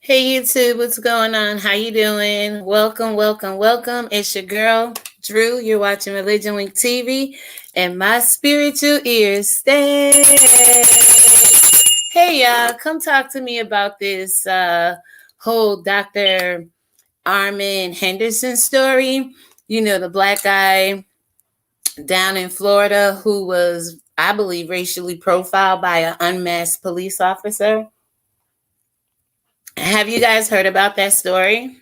Hey YouTube, what's going on? How you doing? Welcome, welcome, welcome. It's your girl, Drew. You're watching ReligionWinked TV, and my spiritual ears stay. Hey y'all, come talk to me about this whole Dr. Armen Henderson story. You know, the black guy down in Florida who was, I believe, racially profiled by an unmasked police officer. Have you guys heard about that story?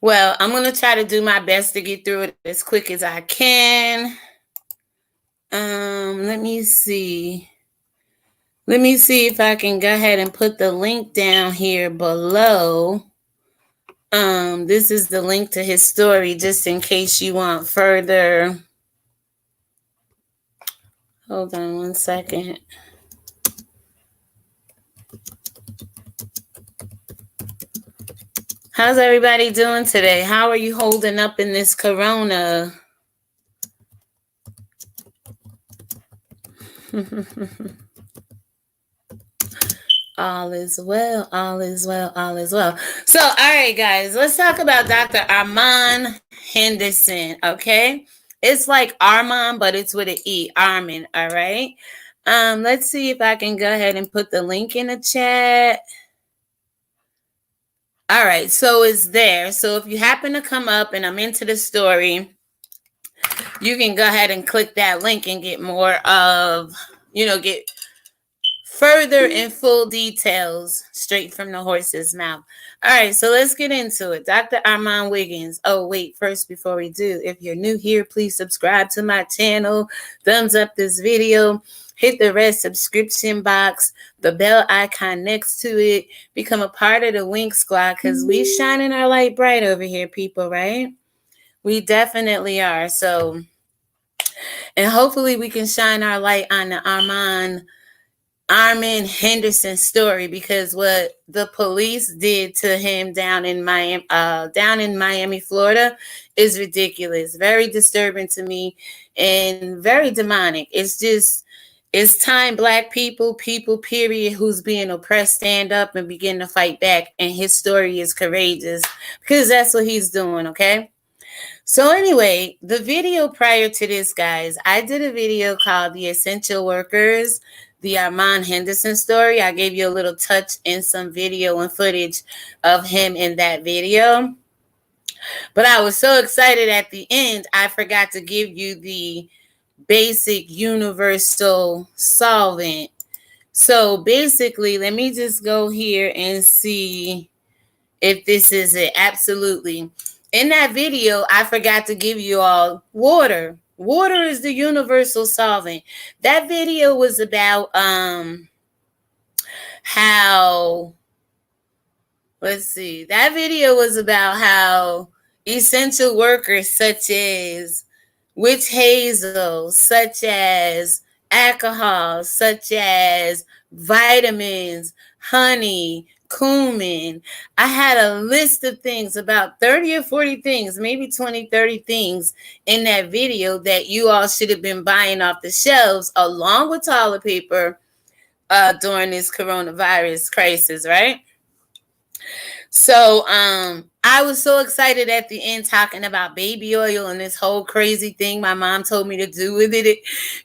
Well, I'm going to try to do my best to get through it as quick as I can. Let me see. Let me see if I can go ahead and put the link down here below. This is the link to his story, just in case you want further. Hold on one second. How's everybody doing today? How are you holding up in this corona? All is well, all is well, all is well. So, all right, guys, let's talk about Dr. Armen Henderson, okay? It's like Armand, but it's with an E, Armen, all right? Let's see if I can go ahead and put the link in the chat. All right, so it's there. So if you happen to come up and I'm into the story, you can go ahead and click that link and get more of, get further and full details straight from the horse's mouth. All right, so let's get into it. Dr. Armen Wiggins. Oh, wait, first, before we do, if you're new here, please subscribe to my channel. Thumbs up this video. Hit the red subscription box, the bell icon next to it. Become a part of the Wink Squad because we shining our light bright over here, people, right? We definitely are. So, and hopefully we can shine our light on the Armen Henderson story, because what the police did to him down in Miami, Florida is ridiculous. Very disturbing to me and very demonic. It's time black people, period, who's being oppressed, stand up and begin to fight back. And his story is courageous because that's what he's doing, okay? So anyway, the video prior to this, guys, I did a video called The Essential Workers, the Armen Henderson story. I gave you a little touch in some video and footage of him in that video. But I was so excited at the end, I forgot to give you the basic Universal Solvent. So basically, let me just go here and see if this is it. Absolutely. In that video, I forgot to give you all water. Water is the universal solvent. That video was about that video was about how essential workers such as witch hazel, such as alcohol, such as vitamins, honey, cumin. I had a list of things, about 30 or 40 things, maybe 20, 30 things in that video that you all should have been buying off the shelves along with toilet paper during this coronavirus crisis, right? So I was so excited at the end talking about baby oil and this whole crazy thing my mom told me to do with it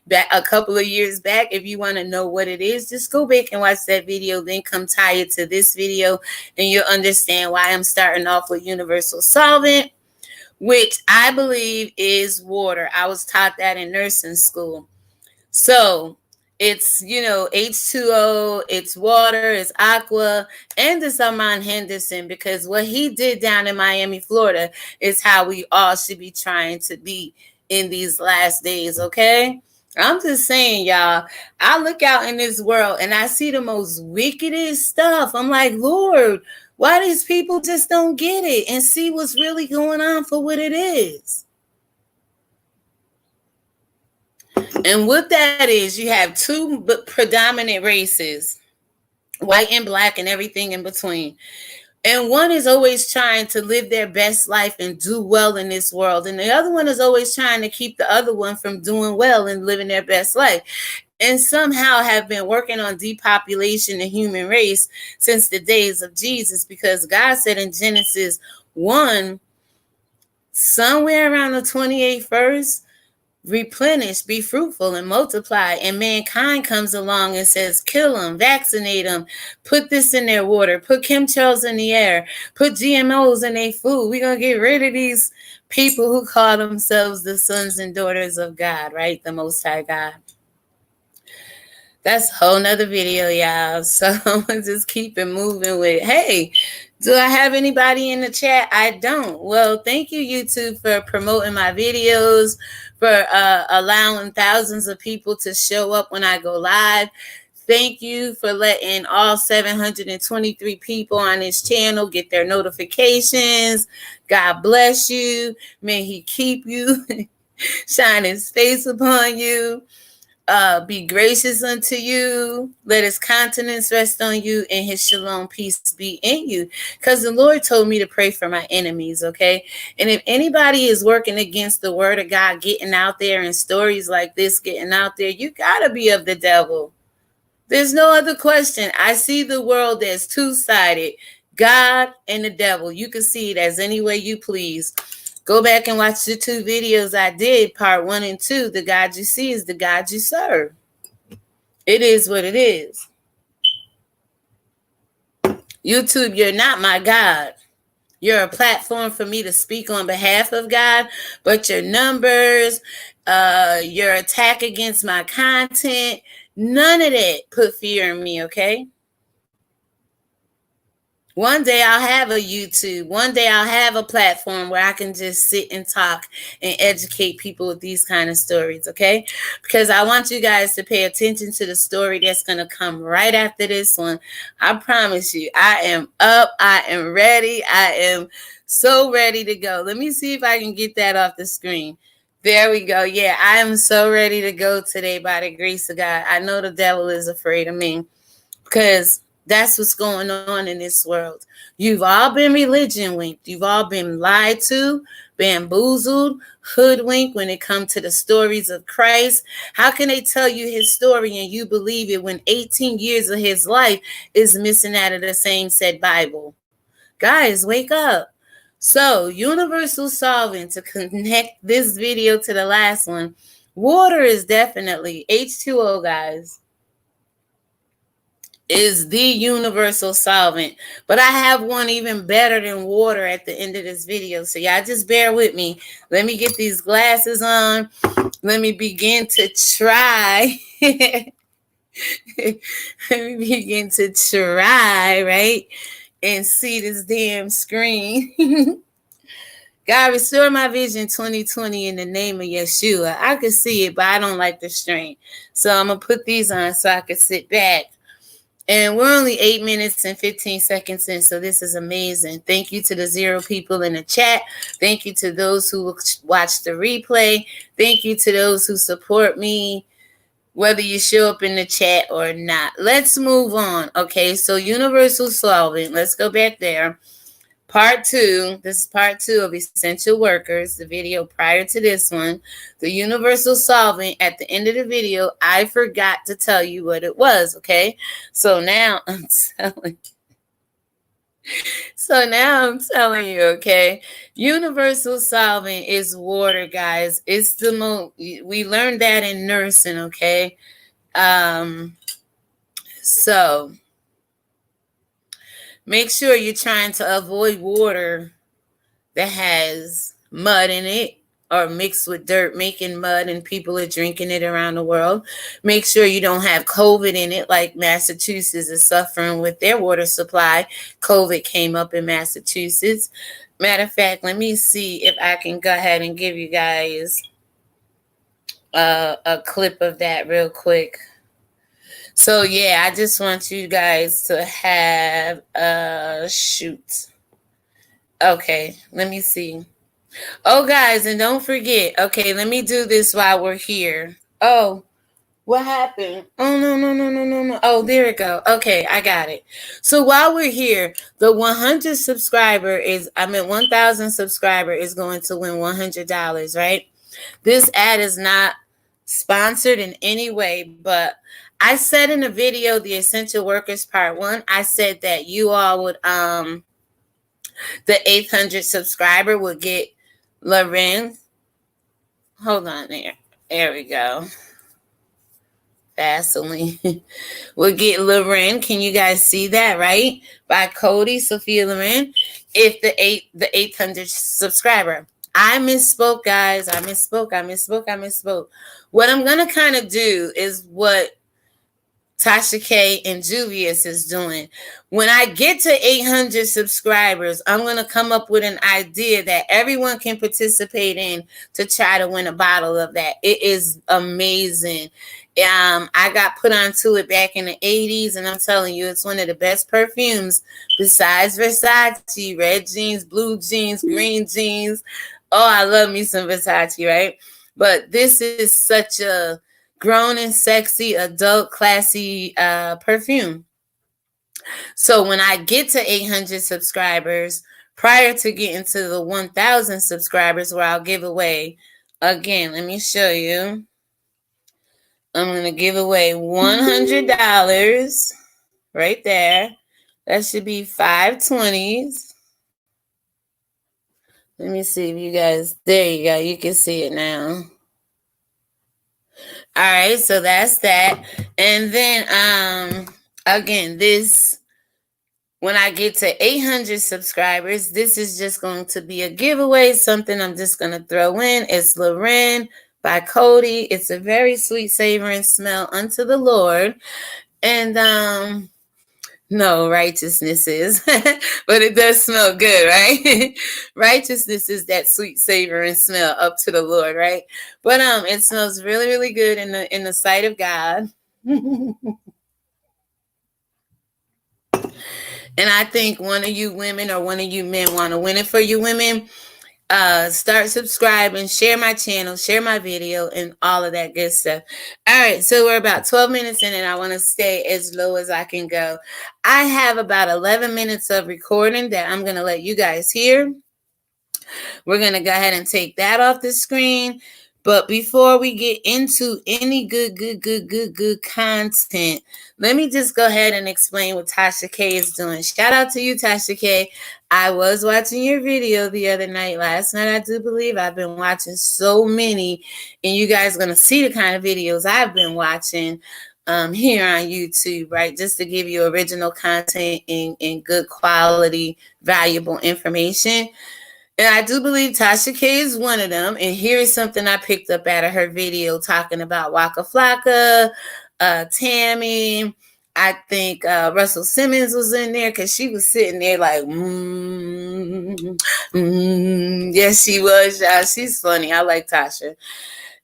back a couple of years back. If you want to know what it is, just go back and watch that video, then come tie it to this video, and you'll understand why I'm starting off with Universal Solvent, which I believe is water. I was taught that in nursing school. So it's, H2O, it's water, it's aqua, and it's Armen Henderson, because what he did down in Miami, Florida is how we all should be trying to be in these last days, okay? I'm just saying, y'all, I look out in this world and I see the most wickedest stuff. I'm like, Lord, why these people just don't get it and see what's really going on for what it is? And what that is, you have two predominant races, white and black and everything in between. And one is always trying to live their best life and do well in this world. And the other one is always trying to keep the other one from doing well and living their best life. and somehow have been working on depopulation the human race since the days of Jesus, because God said in Genesis 1, somewhere around the 28th verse, replenish, be fruitful, and multiply. And mankind comes along and says, kill them, vaccinate them, put this in their water, put chemtrails in the air, put GMOs in their food. We're going to get rid of these people who call themselves the sons and daughters of God, right? The Most High God. That's a whole nother video, y'all. So I'm going to just keep it moving with, hey, do I have anybody in the chat? I don't. Well, thank you, YouTube, for promoting my videos, for allowing thousands of people to show up when I go live. Thank you for letting all 723 people on this channel get their notifications. God bless you. May he keep you, shine his face upon you. Be gracious unto you. Let his countenance rest on you, and his shalom peace be in you. Because the Lord told me to pray for my enemies, okay? And if anybody is working against the word of God getting out there and stories like this getting out there, you got to be of the devil. There's no other question. I see the world as two-sided, God and the devil. You can see it as any way you please. Go back and watch the 2 videos I did, part 1 and 2. The God you see is the God you serve. It is what it is. YouTube, you're not my God. You're a platform for me to speak on behalf of God, but your numbers, your attack against my content, none of that put fear in me, okay? One day I'll have a YouTube. One day I'll have a platform where I can just sit and talk and educate people with these kind of stories, okay? Because I want you guys to pay attention to the story that's going to come right after this one. I promise you, I am up. I am ready. I am so ready to go. Let me see if I can get that off the screen. There we go. Yeah, I am so ready to go today by the grace of God. I know the devil is afraid of me because that's what's going on in this world. You've all been religion winked. You've all been lied to, bamboozled, hoodwinked when it comes to the stories of Christ. How can they tell you his story and you believe it when 18 years of his life is missing out of the same said Bible? Guys, wake up. So, Universal Solvent, to connect this video to the last one, water is definitely H2O, guys, is the universal solvent. But I have one even better than water at the end of this video. So y'all just bear with me. Let me get these glasses on. Let me begin to try. Let me begin to try, right? And see this damn screen. God, restore my vision 2020 in the name of Yeshua. I could see it, but I don't like the strain. So I'm going to put these on so I can sit back. And we're only 8 minutes and 15 seconds in, so this is amazing. Thank you to the 0 people in the chat. Thank you to those who watch the replay. Thank you to those who support me, whether you show up in the chat or not. Let's move on. Okay, so Universal Solvent. Let's go back there. Part 2, this is part 2 of Essential Workers, the video prior to this one. The Universal Solvent, at the end of the video, I forgot to tell you what it was, okay? So now I'm telling you, okay? Universal Solvent is water, guys. It's the most, we learned that in nursing, okay? So make sure you're trying to avoid water that has mud in it or mixed with dirt, making mud, and people are drinking it around the world. Make sure you don't have COVID in it, like Massachusetts is suffering with their water supply. COVID came up in Massachusetts. Matter of fact, let me see if I can go ahead and give you guys a clip of that real quick. So, yeah, I just want you guys to have shoot. Okay, let me see. Oh, guys, and don't forget. Okay, let me do this while we're here. Oh, what happened? Oh, no. Oh, there it go. Okay, I got it. So while we're here, the 100 subscriber is, 1,000 subscriber is going to win $100, right? This ad is not sponsored in any way, but I said in the video, the Essential Workers Part 1, I said that you all would, the 800 subscriber would get Loren. Hold on there. There we go. Vaseline. We'll get Loren. Can you guys see that, right? By Cody, Sophia Loren. If the 800 subscriber. I misspoke, guys. I misspoke. What I'm going to kind of do is what Tasha K and Juvius is doing. When I get to 800 subscribers, I'm going to come up with an idea that everyone can participate in to try to win a bottle of that. It is amazing. I got put onto it back in the 80s, and I'm telling you, it's one of the best perfumes besides Versace, red jeans, blue jeans, green jeans. Oh, I love me some Versace, right? But this is such a grown and sexy, adult, classy perfume. So when I get to 800 subscribers, prior to getting to the 1,000 subscribers, where I'll give away, again, let me show you. I'm going to give away $100 right there. That should be 520s. Let me see if you guys, there you go. You can see it now. All right, so that's that. And then, again, this, when I get to 800 subscribers, this is just going to be a giveaway, something I'm just going to throw in. It's Loren by Cody. It's a very sweet, savoring smell unto the Lord. And, no, righteousness is, but it does smell good, right? Righteousness is that sweet savor and smell up to the Lord, right? But it smells really, really good in the sight of God. And I think one of you women or one of you men want to win it for you women. Start subscribing, share my channel, share my video, and all of that good stuff. All right, so we're about 12 minutes in, and I want to stay as low as I can go. I have about 11 minutes of recording that I'm going to let you guys hear. We're going to go ahead and take that off the screen. But before we get into any good content, let me just go ahead and explain what Tasha K is doing. Shout out to you, Tasha K. I was watching your video the other night. Last night, I do believe. I've been watching so many, and you guys are going to see the kind of videos I've been watching here on YouTube, right? Just to give you original content and good quality, valuable information. And I do believe Tasha K is one of them. And here is something I picked up out of her video talking about Waka Flocka, Tammy. I think Russell Simmons was in there because she was sitting there like, yes, she was. She's funny. I like Tasha.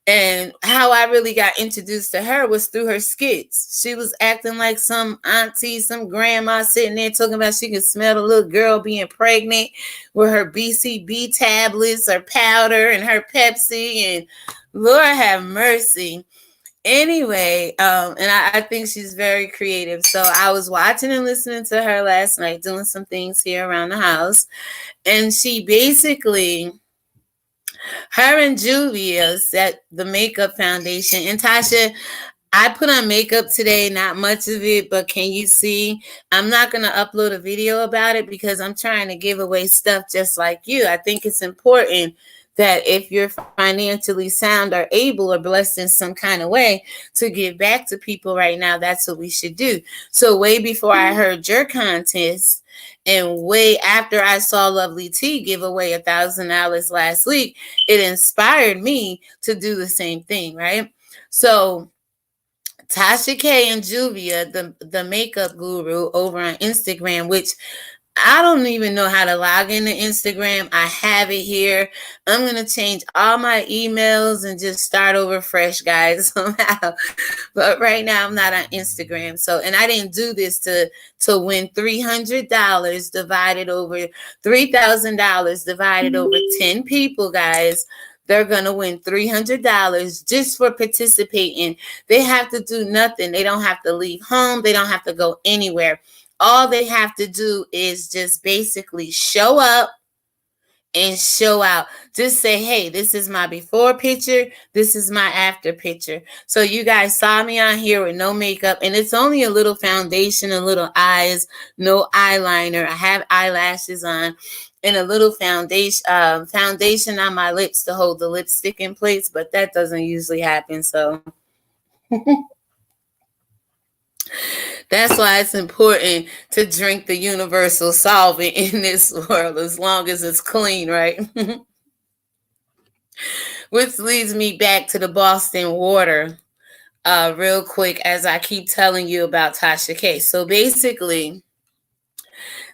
And how I really got introduced to her was through her skits. She was acting like some auntie, some grandma sitting there talking about she could smell the little girl being pregnant with her BCB tablets or powder and her Pepsi. And Lord have mercy. Anyway, and I think she's very creative. So I was watching and listening to her last night, doing some things here around the house. And she basically... her and Juvius at the Makeup Foundation. And Tasha, I put on makeup today, not much of it, but can you see? I'm not going to upload a video about it because I'm trying to give away stuff just like you. I think it's important that if you're financially sound or able or blessed in some kind of way to give back to people right now, that's what we should do. So way before I heard your contest, and way after I saw Lovely T give away $1,000 last week, it inspired me to do the same thing, right? So Tasha K and Juvia, the makeup guru over on Instagram, which I don't even know how to log into Instagram. I have it here. I'm going to change all my emails and just start over fresh, guys, somehow. But right now, I'm not on Instagram. So, and I didn't do this to win $300 divided over $3,000 divided over 10 people, guys. They're going to win $300 just for participating. They have to do nothing. They don't have to leave home. They don't have to go anywhere. All they have to do is just basically show up and show out. Just say, hey, this is my before picture. This is my after picture. So you guys saw me on here with no makeup, and it's only a little foundation, a little eyes, no eyeliner. I have eyelashes on and a little foundation on my lips to hold the lipstick in place, but that doesn't usually happen. So that's why it's important to drink the Universal Solvent in this world, as long as it's clean, right? Which leads me back to the Boston water real quick, as I keep telling you about Tasha K. So basically,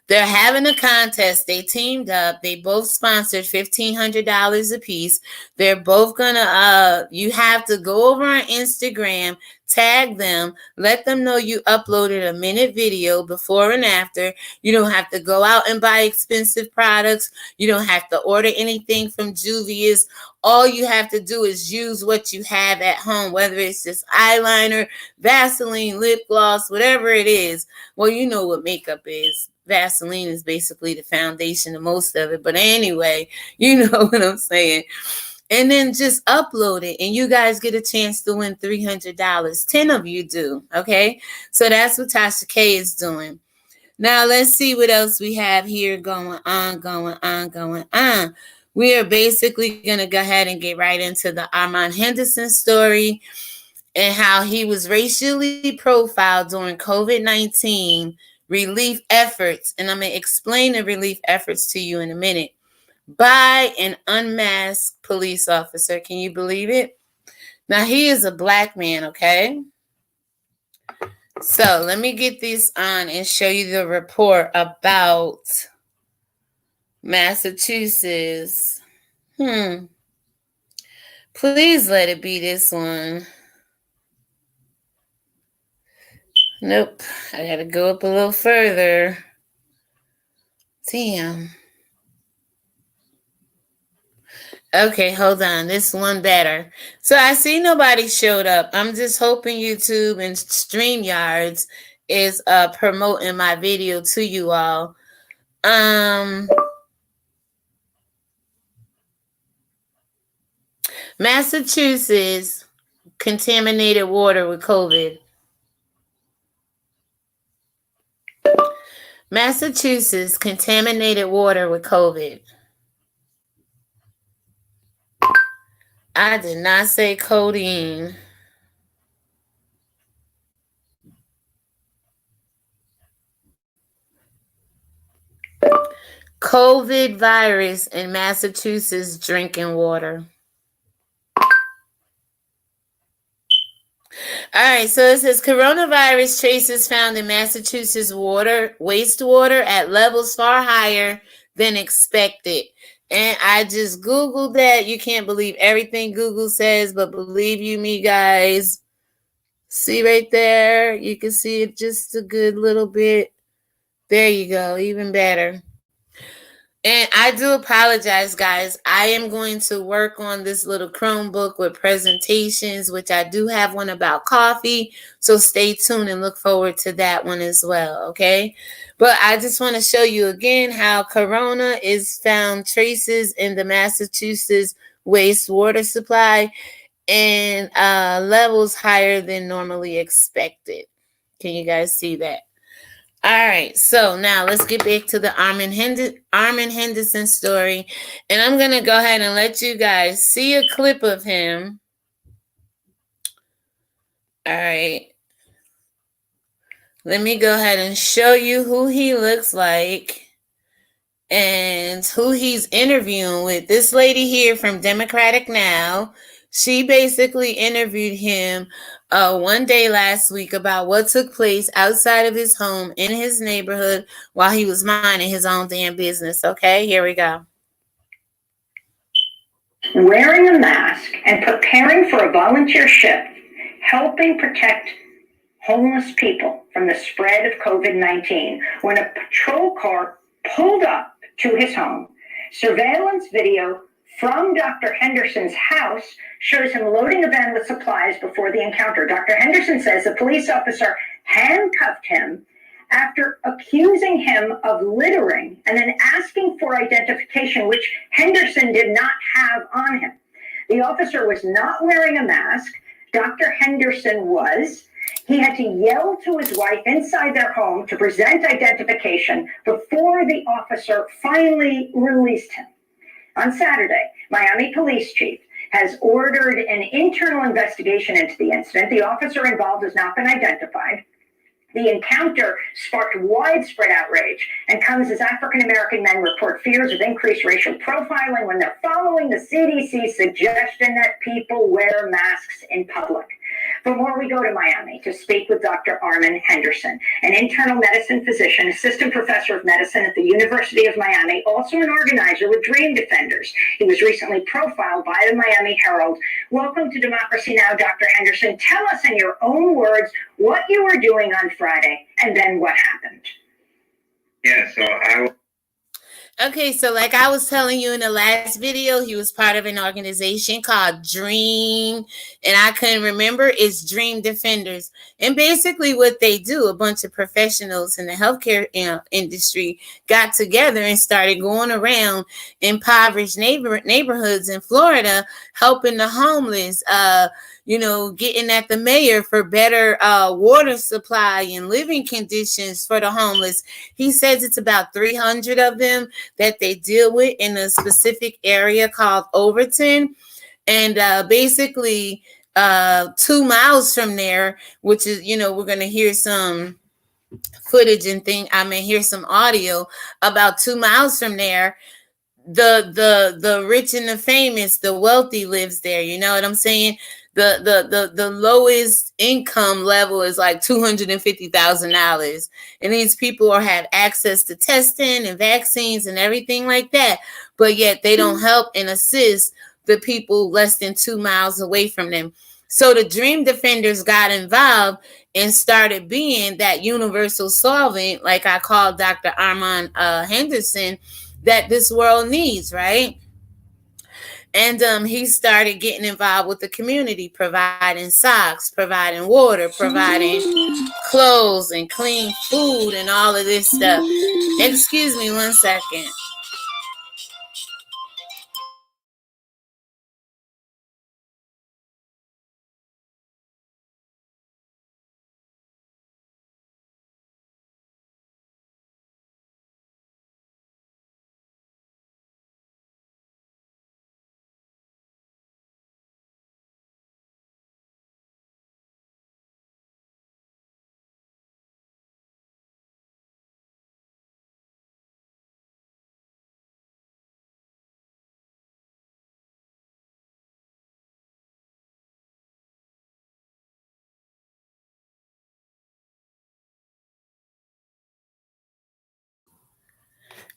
they're having a contest. They teamed up. They both sponsored $1,500 a piece. They're both gonna you have to go over on Instagram, tag them, let them know you uploaded a minute video before and after. You don't have to go out and buy expensive products. You don't have to order anything from Juvia's. All you have to do is use what you have at home, whether it's just eyeliner, Vaseline, lip gloss, whatever it is. Well, you know what makeup is. Vaseline is basically the foundation of most of it. But anyway, you know what I'm saying. And then just upload it, and you guys get a chance to win $300. 10 of you do, okay? So that's what Tasha K is doing. Now, let's see what else we have here going on. We are basically going to go ahead and get right into the Armen Henderson story and how he was racially profiled during COVID-19 relief efforts. And I'm going to explain the relief efforts to you in a minute. By an unmasked police officer. Can you believe it? Now, he is a black man, okay? So let me get this on and show you the report about Massachusetts. Please let it be this one. Nope. I gotta go up a little further. Damn. Okay, hold on. This one better. So I see nobody showed up. I'm just hoping YouTube and StreamYards is promoting my video to you all. Massachusetts contaminated water with COVID. Massachusetts contaminated water with COVID. I did not say codeine. COVID virus in Massachusetts drinking water. All right, so it says coronavirus traces found in Massachusetts wastewater at levels far higher than expected. And I just Googled that. You can't believe everything Google says, but believe you me, guys. See right there? You can see it just a good little bit. There you go. Even better. And I do apologize, guys. I am going to work on this little Chromebook with presentations, which I do have one about coffee. So stay tuned and look forward to that one as well, okay? But I just want to show you again how corona is found traces in the Massachusetts wastewater supply and levels higher than normally expected. Can you guys see that? All right, so now let's get back to the Armen Henderson story. And I'm going to go ahead and let you guys see a clip of him. All right. Let me go ahead and show you who he looks like and who he's interviewing with. This lady here from Democratic Now, she basically interviewed him one day last week about what took place outside of his home in his neighborhood while he was minding his own damn business. Okay, here we go. Wearing a mask and preparing for a volunteer shift, helping protect homeless people from the spread of COVID-19 when a patrol car pulled up to his home. Surveillance video from Dr. Henderson's house shows him loading a van with supplies before the encounter. Dr. Henderson says the police officer handcuffed him after accusing him of littering and then asking for identification, which Henderson did not have on him. The officer was not wearing a mask. Dr. Henderson was. He had to yell to his wife inside their home to present identification before the officer finally released him. On Saturday, Miami Police Chief has ordered an internal investigation into the incident. The officer involved has not been identified. The encounter sparked widespread outrage and comes as African-American men report fears of increased racial profiling when they're following the CDC's suggestion that people wear masks in public. For more, we go to Miami to speak with Dr. Armen Henderson, an internal medicine physician, assistant professor of medicine at the University of Miami, also an organizer with Dream Defenders. He was recently profiled by the Miami Herald. Welcome to Democracy Now!, Dr. Henderson. Tell us in your own words what you were doing on Friday and then what happened. Yeah, so Okay, so like I was telling you in the last video, he was part of an organization called Dream, and I couldn't remember, it's Dream Defenders. And basically what they do, a bunch of professionals in the healthcare industry got together and started going around impoverished neighborhoods in Florida, helping the homeless, getting at the mayor for better water supply and living conditions for the homeless. He says it's about 300 of them that they deal with in a specific area called Overton. And basically 2 miles from there, which is, we're going to hear some footage and hear some audio about 2 miles from there. The rich and the famous, the wealthy lives there. You know what I'm saying? The lowest income level is like $250,000, and these people have access to testing and vaccines and everything like that, but yet they don't help and assist the people less than 2 miles away from them. So the Dream Defenders got involved and started being that universal solvent, like I called Dr. Armen Henderson, that this world needs, right? And he started getting involved with the community, providing socks, providing water, providing clothes and clean food and all of this stuff. Excuse me 1 second.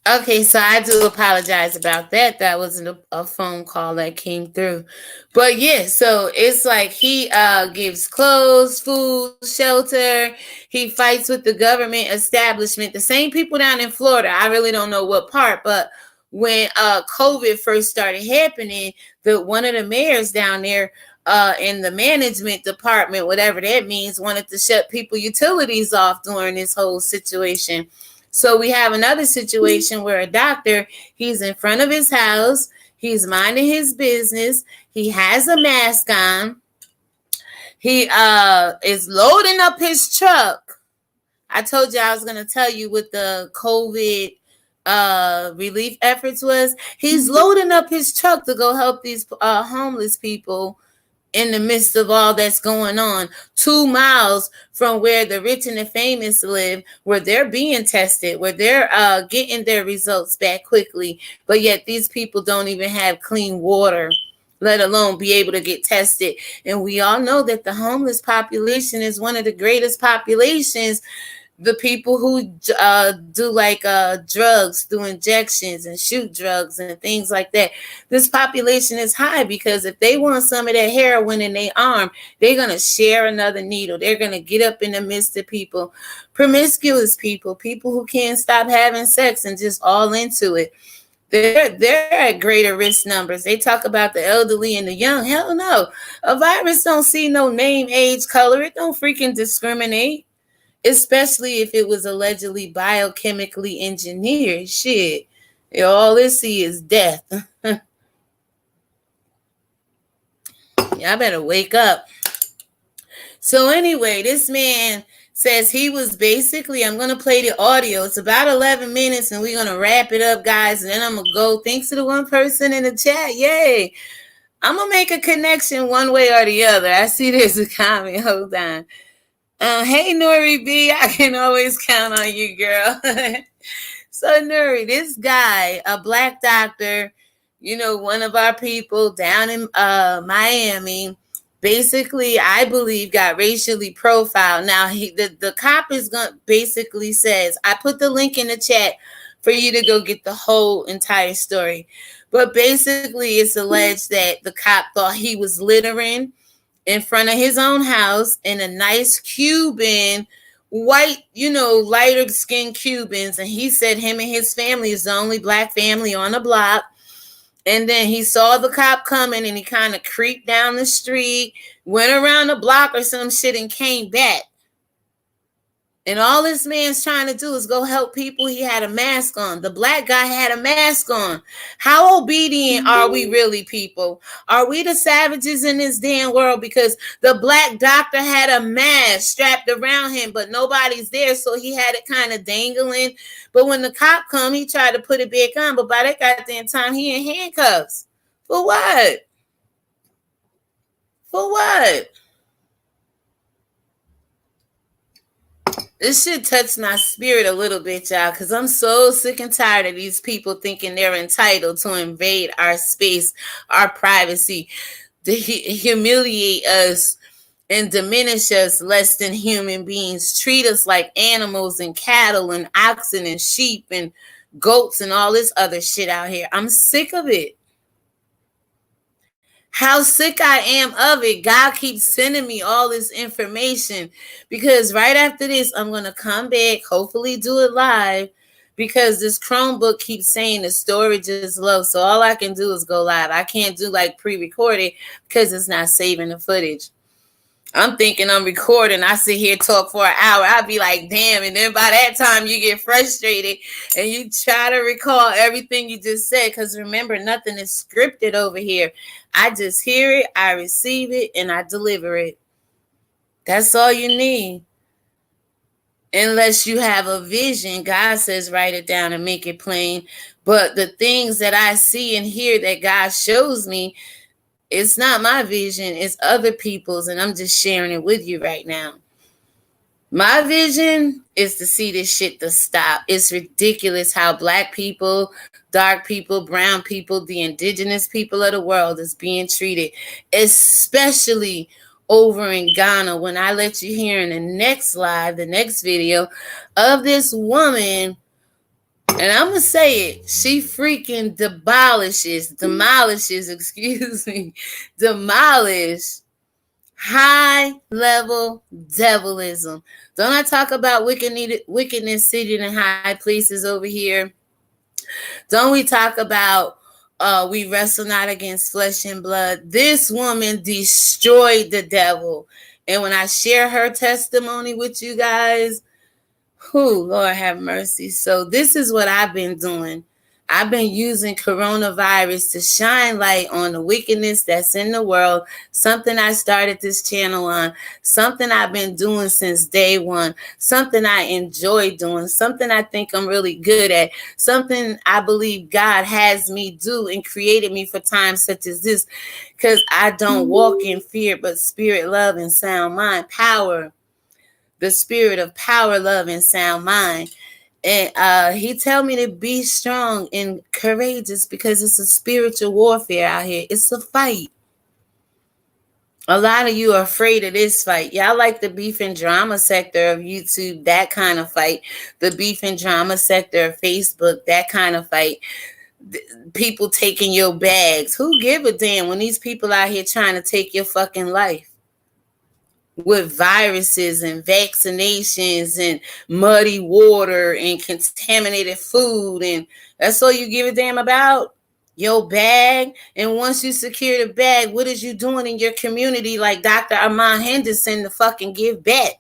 Okay, so I do apologize about that. That wasn't a phone call that came through. But yeah, so it's like he gives clothes, food, shelter. He fights with the government establishment. The same people down in Florida. I really don't know what part, but when COVID first started happening, one of the mayors down there in the management department, whatever that means, wanted to shut people utilities off during this whole situation. So we have another situation where a doctor, he's in front of his house, he's minding his business, he has a mask on, he is loading up his truck. I told you I was going to tell you what the COVID relief efforts was. He's loading up his truck to go help these homeless people in the midst of all that's going on, 2 miles from where the rich and the famous live, where they're being tested, where they're getting their results back quickly. But yet these people don't even have clean water, let alone be able to get tested. And we all know that the homeless population is one of the greatest populations. The people who do like drugs, do injections and shoot drugs and things like that. This population is high because if they want some of that heroin in their arm, they're going to share another needle. They're going to get up in the midst of people, promiscuous people who can't stop having sex and just all into it. They're at greater risk numbers. They talk about the elderly and the young. Hell no. A virus don't see no name, age, color. It don't freaking discriminate. especially if it was allegedly biochemically engineered. Shit, all they see is death. Y'all better wake up. So anyway, this man says he was basically, I'm going to play the audio. It's about 11 minutes and we're going to wrap it up, guys. And then I'm going to go. Thanks to the one person in the chat. Yay. I'm going to make a connection one way or the other. I see there's a comment. Hold on. Hey, Nori B. I can always count on you, girl. So, Nuri, this guy, a black doctor, one of our people down in Miami, basically, I believe, got racially profiled. Now, the cop is going basically says, I put the link in the chat for you to go get the whole entire story. But basically, it's alleged that the cop thought he was littering in front of his own house in a nice Cuban white, lighter skinned Cubans. And he said him and his family is the only black family on the block. And then he saw the cop coming and he kind of creeped down the street, went around the block or some shit and came back. And all this man's trying to do is go help people. He had a mask on. The black guy had a mask on. How obedient are we really, people? Are we the savages in this damn world? Because the black doctor had a mask strapped around him, but nobody's there, so he had it kind of dangling. But when the cop come, he tried to put it back on, but by that goddamn time, he in handcuffs. For what? For what? This shit touched my spirit a little bit, y'all, because I'm so sick and tired of these people thinking they're entitled to invade our space, our privacy, to humiliate us and diminish us less than human beings, treat us like animals and cattle and oxen and sheep and goats and all this other shit out here. I'm sick of it. How sick I am of it. God keeps sending me all this information because right after this, I'm going to come back, hopefully do it live because this Chromebook keeps saying the storage is low. So all I can do is go live. I can't do like pre-recorded because it's not saving the footage. I'm thinking I'm recording. I sit here talk for an hour. I'll be like, damn. And then by that time you get frustrated and you try to recall everything you just said. Because remember, nothing is scripted over here. I just hear it, I receive it, and I deliver it. That's all you need. Unless you have a vision, God says write it down and make it plain. But the things that I see and hear that God shows me, it's not my vision, it's other people's, and I'm just sharing it with you right now. My vision is to see this shit to stop. It's ridiculous how black people, dark people, brown people, the indigenous people of the world is being treated, especially over in Ghana. When I let you hear in the next live, the next video of this woman, and I'm going to say it, she freaking demolishes high-level devilism. Don't I talk about wickedness seated in high places over here? Don't we talk about we wrestle not against flesh and blood? This woman destroyed the devil. And when I share her testimony with you guys, Lord have mercy. So this is what I've been doing. I've been using coronavirus to shine light on the wickedness that's in the world, something I started this channel on, something I've been doing since day one, something I enjoy doing, something I think I'm really good at, something I believe God has me do and created me for times such as this, because I don't walk in fear, but spirit, love, and sound mind, power, the spirit of power, love, and sound mind. And he tell me to be strong and courageous because it's a spiritual warfare out here. It's a fight. A lot of you are afraid of this fight. Y'all like the beef and drama sector of YouTube, that kind of fight. The beef and drama sector of Facebook, that kind of fight. People taking your bags. Who give a damn when these people out here trying to take your fucking life? With viruses and vaccinations and muddy water and contaminated food, and that's all you give a damn about? Your bag. And once you secure the bag, what is you doing in your community like Dr. Armen Henderson to fucking give back?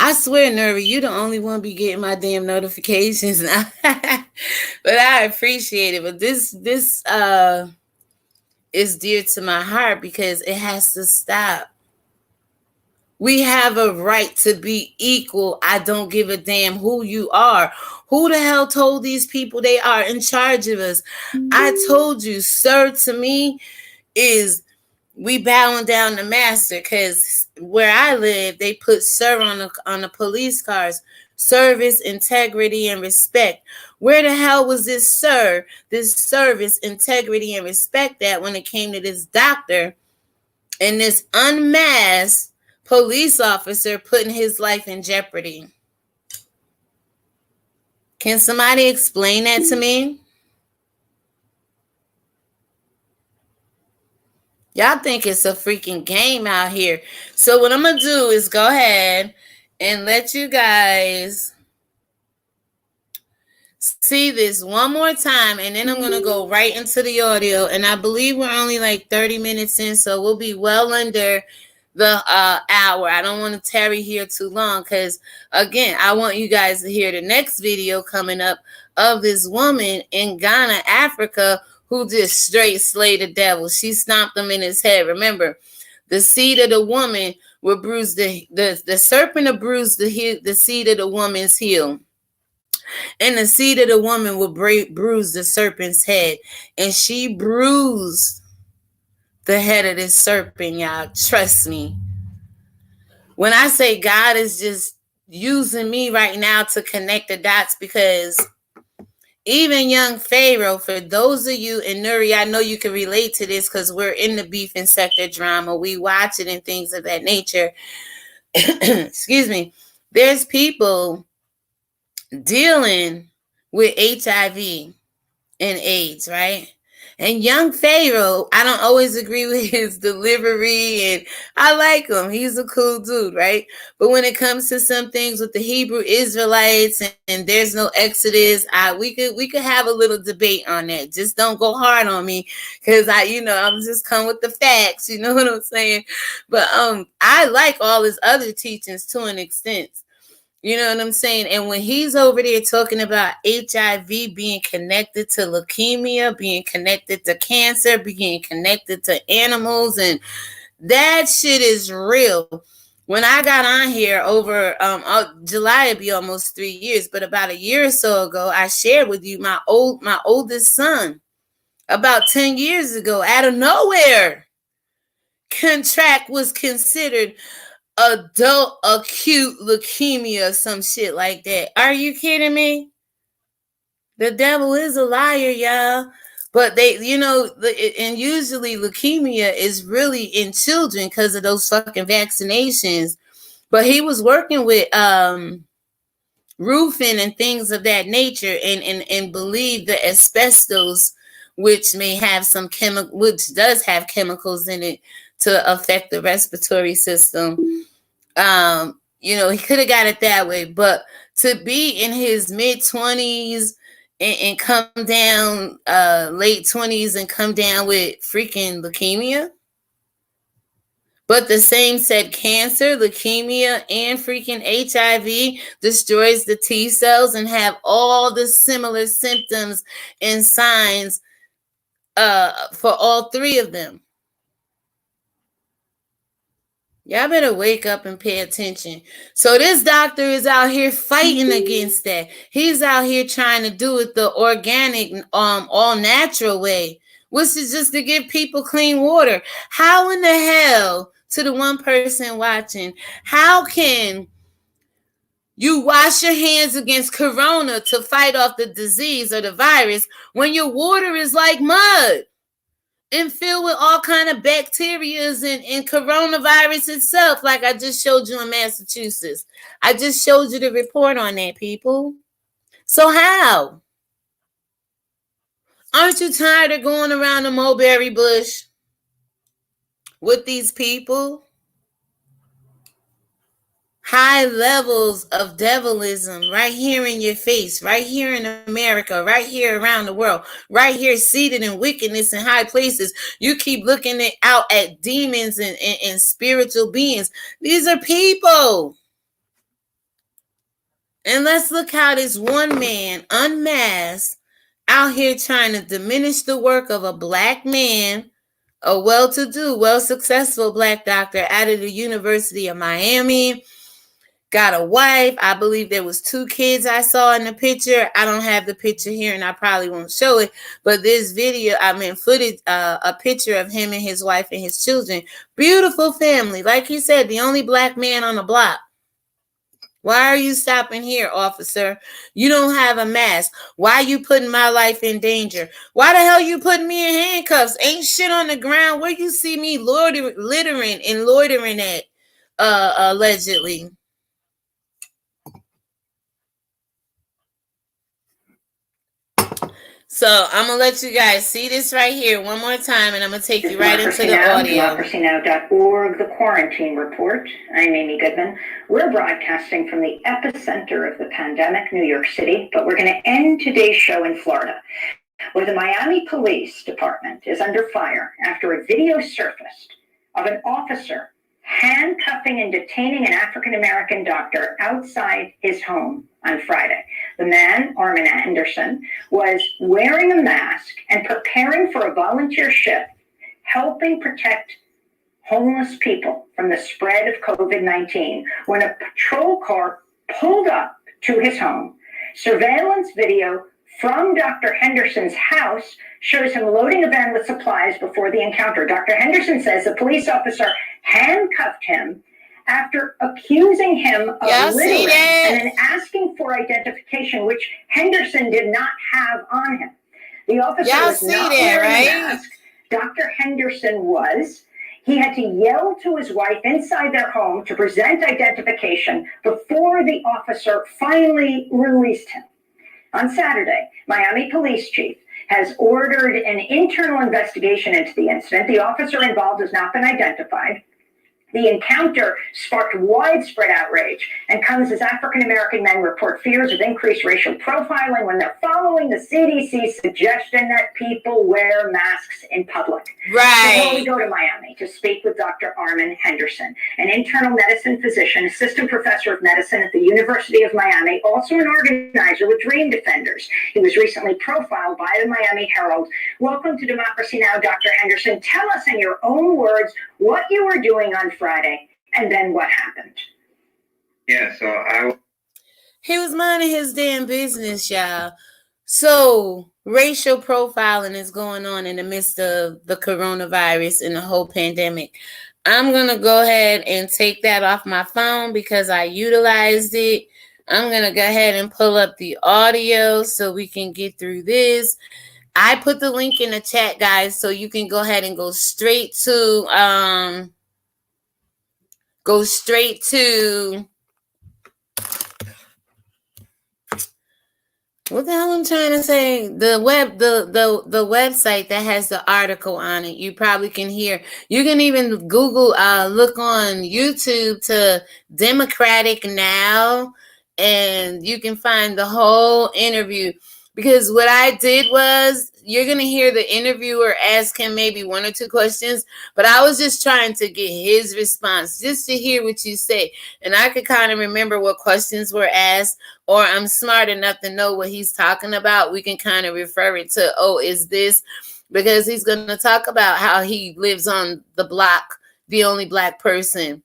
I swear, Nuri, you the only one be getting my damn notifications now. But I appreciate it. But this is dear to my heart because it has to stop. We have a right to be equal. I don't give a damn who you are. Who the hell told these people they are in charge of us? I told you, sir, to me is we bowing down the master, because where I live, they put sir on the police cars. Service, integrity, and respect. Where the hell was this sir, this service, integrity, and respect at when it came to this doctor and this unmasked police officer putting his life in jeopardy? Can somebody explain that to me? Y'all think it's a freaking game out here. So what I'm going to do is go ahead and let you guys see this one more time, and then I'm going to go right into the audio. And I believe we're only like 30 minutes in, so we'll be well under the hour. I don't want to tarry here too long because, again, I want you guys to hear the next video coming up of this woman in Ghana, Africa, who just straight slayed the devil. She stomped him in his head. Remember, the seed of the woman will bruise the serpent will bruise the seed of the woman's heel. And the seed of the woman will bruise the serpent's head. And she bruised the head of this serpent, y'all. Trust me. When I say God is just using me right now to connect the dots, because even young Pharaoh, for those of you, and Nuri, I know you can relate to this because we're in the beef and sector drama. We watch it and things of that nature. Excuse me. There's people dealing with HIV and AIDS, right? And young Pharaoh, I don't always agree with his delivery, and I like him. He's a cool dude, right? But when it comes to some things with the Hebrew Israelites and there's no Exodus, we could have a little debate on that. Just don't go hard on me, because I'm just come with the facts. You know what I'm saying? But I like all his other teachings to an extent. You know what I'm saying? And when he's over there talking about HIV being connected to leukemia, being connected to cancer, being connected to animals, and that shit is real. When I got on here over July, it'd be almost 3 years, but about a year or so ago, I shared with you my oldest son about 10 years ago, out of nowhere, was considered adult acute leukemia, some shit like that. Are you kidding me? The devil is a liar, y'all. But and usually leukemia is really in children because of those fucking vaccinations. But he was working with roofing and things of that nature, and believe the asbestos, which may have some which does have chemicals in it to affect the respiratory system. He could have got it that way, but to be in his mid-20s and come down late 20s and come down with freaking leukemia. But the same said cancer, leukemia, and freaking HIV destroys the T cells and have all the similar symptoms and signs for all three of them. Y'all better wake up and pay attention. So this doctor is out here fighting against that. He's out here trying to do it the organic, all natural way, which is just to give people clean water. How in the hell, to the one person watching, how can you wash your hands against corona to fight off the disease or the virus when your water is like mud and filled with all kind of bacteria and coronavirus itself, like I just showed you in Massachusetts? I just showed you the report on that, people. So how? Aren't you tired of going around the mulberry bush with these people? High levels of devilism right here in your face, right here in America, right here around the world, right here seated in wickedness in high places. You keep looking out at demons and spiritual beings. These are people. And let's look how this one man, unmasked, out here trying to diminish the work of a black man, a well-to-do, well-successful black doctor out of the University of Miami. Got a wife. I believe there was 2 kids I saw in the picture. I don't have the picture here and I probably won't show it. But this video, footage, a picture of him and his wife and his children. Beautiful family. Like he said, the only black man on the block. Why are you stopping here, officer? You don't have a mask. Why are you putting my life in danger? Why the hell you putting me in handcuffs? Ain't shit on the ground. Where you see me loitering at, allegedly. So I'm going to let you guys see this right here one more time, and I'm going to take you right into the audio. DemocracyNow.org, the Quarantine Report. I'm Amy Goodman. We're broadcasting from the epicenter of the pandemic, New York City, but we're going to end today's show in Florida, where the Miami Police Department is under fire after a video surfaced of an officer handcuffing and detaining an African-American doctor outside his home on Friday. The man, Armen Henderson, was wearing a mask and preparing for a volunteer shift, helping protect homeless people from the spread of COVID-19 when a patrol car pulled up to his home. Surveillance video from Dr. Henderson's house shows him loading a van with supplies before the encounter. Dr. Henderson says the police officer handcuffed him after accusing him of littering and then asking for identification, which Henderson did not have on him. The officer was not wearing a mask. Dr. Henderson was. He had to yell to his wife inside their home to present identification before the officer finally released him. On Saturday, Miami Police Chief has ordered an internal investigation into the incident. The officer involved has not been identified. The encounter sparked widespread outrage and comes as African-American men report fears of increased racial profiling when they're following the CDC's suggestion that people wear masks in public. Right. Before we go to Miami to speak with Dr. Armen Henderson, an internal medicine physician, assistant professor of medicine at the University of Miami, also an organizer with Dream Defenders. He was recently profiled by the Miami Herald. Welcome to Democracy Now!, Dr. Henderson. Tell us in your own words what you were doing on Friday, and then what happened. Yeah, so he was minding his damn business, y'all. So racial profiling is going on in the midst of the coronavirus and the whole pandemic. I'm going to go ahead and take that off my phone because I utilized it. I'm going to go ahead and pull up the audio so we can get through this. I put the link in the chat, guys, so you can go ahead and go straight to what the hell I'm trying to say? The website that has the article on it. You probably can hear. You can even Google, look on YouTube to Democratic Now, and you can find the whole interview. Because what I did was, you're going to hear the interviewer ask him maybe 1 or 2 questions, but I was just trying to get his response, just to hear what you say. And I could kind of remember what questions were asked, or I'm smart enough to know what he's talking about. We can kind of refer it to, oh, is this? Because he's going to talk about how he lives on the block, the only black person.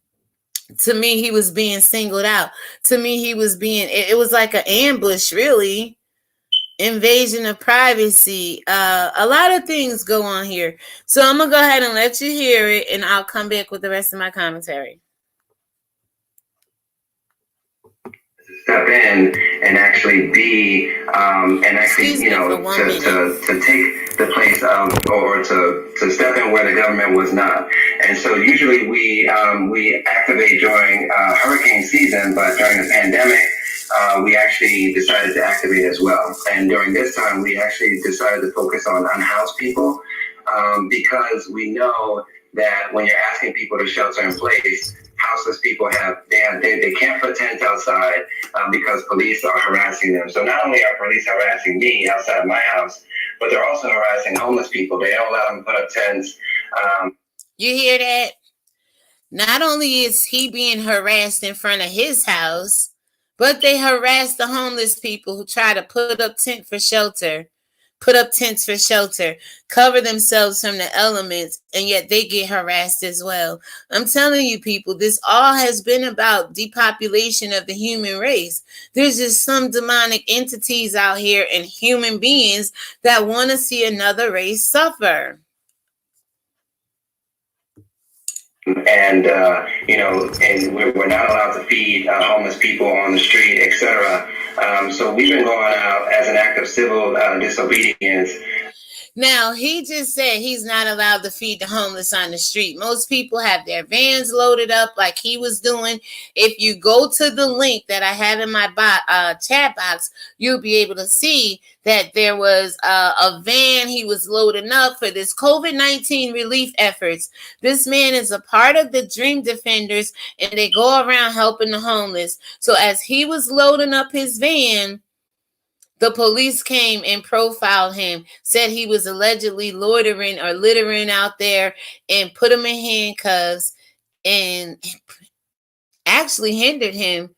To me, he was being singled out. To me, he was being, it was like an ambush, really. Invasion of privacy. A lot of things go on here. So I'm going to go ahead and let you hear it, and I'll come back with the rest of my commentary. Step in and actually be, to take the place of, or to step in where the government was not. And so usually we activate during hurricane season, but during the pandemic, we actually decided to activate as well. And during this time, we actually decided to focus on unhoused people, because we know that when you're asking people to shelter in place, houseless people they can't put tents outside because police are harassing them. So not only are police harassing me outside of my house, but they're also harassing homeless people. They don't allow them to put up tents. You hear that? Not only is he being harassed in front of his house, But they harass the homeless people who try to put up tents for shelter, cover themselves from the elements, and yet they get harassed as well. I'm telling you, people, this all has been about depopulation of the human race. There's just some demonic entities out here and human beings that want to see another race suffer. And and we're not allowed to feed homeless people on the street, etc. So we've been going out as an act of civil disobedience. Now, he just said he's not allowed to feed the homeless on the street. Most people have their vans loaded up like he was doing. If you go to the link that I have in my chat box, you'll be able to see that there was a van he was loading up for this COVID-19 relief efforts. This man is a part of the Dream Defenders, and they go around helping the homeless. So as he was loading up his van, the police came and profiled him, said he was allegedly loitering or littering out there, and put him in handcuffs and actually hindered him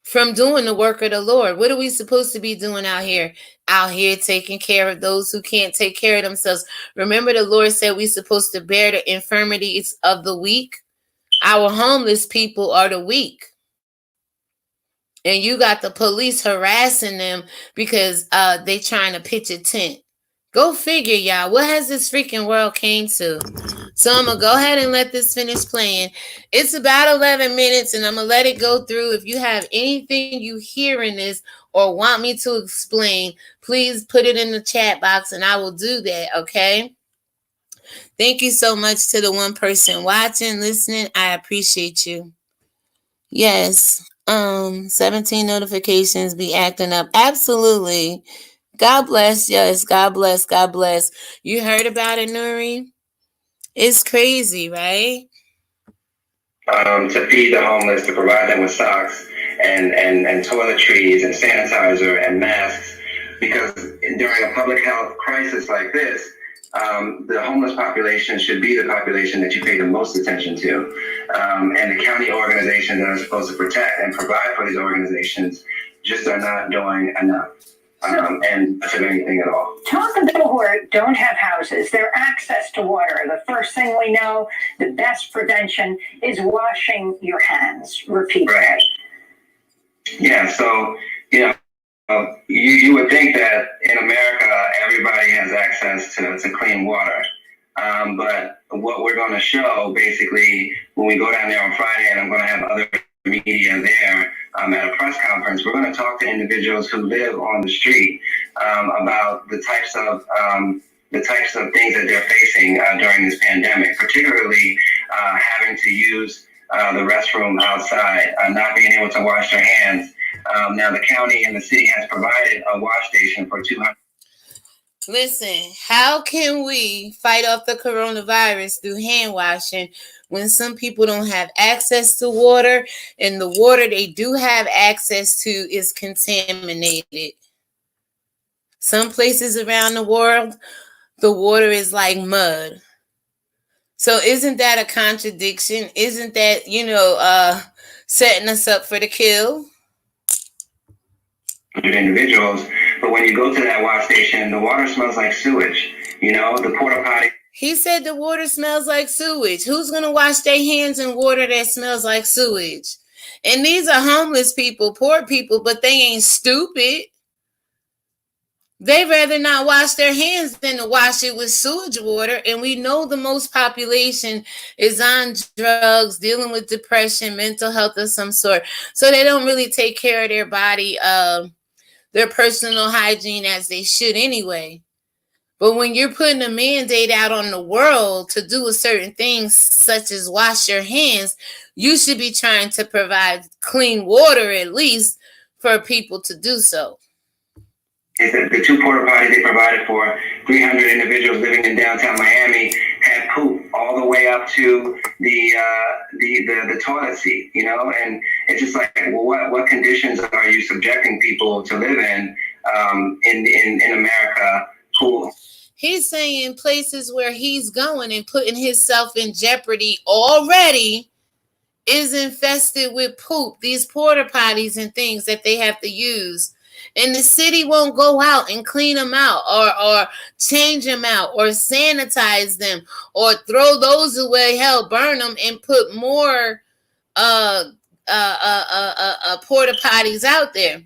from doing the work of the Lord. What are we supposed to be doing out here? Out here taking care of those who can't take care of themselves. Remember, the Lord said we're supposed to bear the infirmities of the weak. Our homeless people are the weak. And you got the police harassing them because they trying to pitch a tent. Go figure, y'all. What has this freaking world came to? So I'm going to go ahead and let this finish playing. It's about 11 minutes, and I'm going to let it go through. If you have anything you hear in this or want me to explain, please put it in the chat box, and I will do that, okay? Thank you so much to the one person watching, listening. I appreciate you. Yes. 17 notifications be acting up. Absolutely. God bless. Yes, God bless. God bless. You heard about it, Nuri? It's crazy, right? To feed the homeless, to provide them with socks and toiletries and sanitizer and masks, because during a public health crisis like this, the homeless population should be the population that you pay the most attention to. And the county organizations that are supposed to protect and provide for these organizations just are not doing enough. And much of anything at all. Talk about people who don't have houses, their access to water. The first thing we know, the best prevention is washing your hands. Repeat that. Yeah, so, you would think that in America, everybody has access to clean water. But what we're going to show, basically, when we go down there on Friday, and I'm going to have other media there at a press conference, we're going to talk to individuals who live on the street about the types of things that they're facing during this pandemic, particularly having to use the restroom outside, not being able to wash their hands. Now, the county and the city has provided a wash station for 200. Listen, how can we fight off the coronavirus through hand washing when some people don't have access to water, and the water they do have access to is contaminated? Some places around the world, the water is like mud. So isn't that a contradiction? Isn't that, setting us up for the kill? Individuals, but when you go to that wash station, the water smells like sewage. The porta potty. He said the water smells like sewage. Who's going to wash their hands in water that smells like sewage? And these are homeless people, poor people, but they ain't stupid. They rather not wash their hands than to wash it with sewage water. And we know the most population is on drugs, dealing with depression, mental health of some sort. So they don't really take care of their body, their personal hygiene as they should anyway. But when you're putting a mandate out on the world to do a certain thing, such as wash your hands, you should be trying to provide clean water at least for people to do so. The two porta potties they provided for 300 individuals living in downtown Miami had poop all the way up to the toilet seat, and it's just like, well, what conditions are you subjecting people to live in America? Who he's saying places where he's going and putting himself in jeopardy already is infested with poop, these porta potties and things that they have to use. And the city won't go out and clean them out or change them out or sanitize them or throw those away, hell, burn them and put more porta potties out there.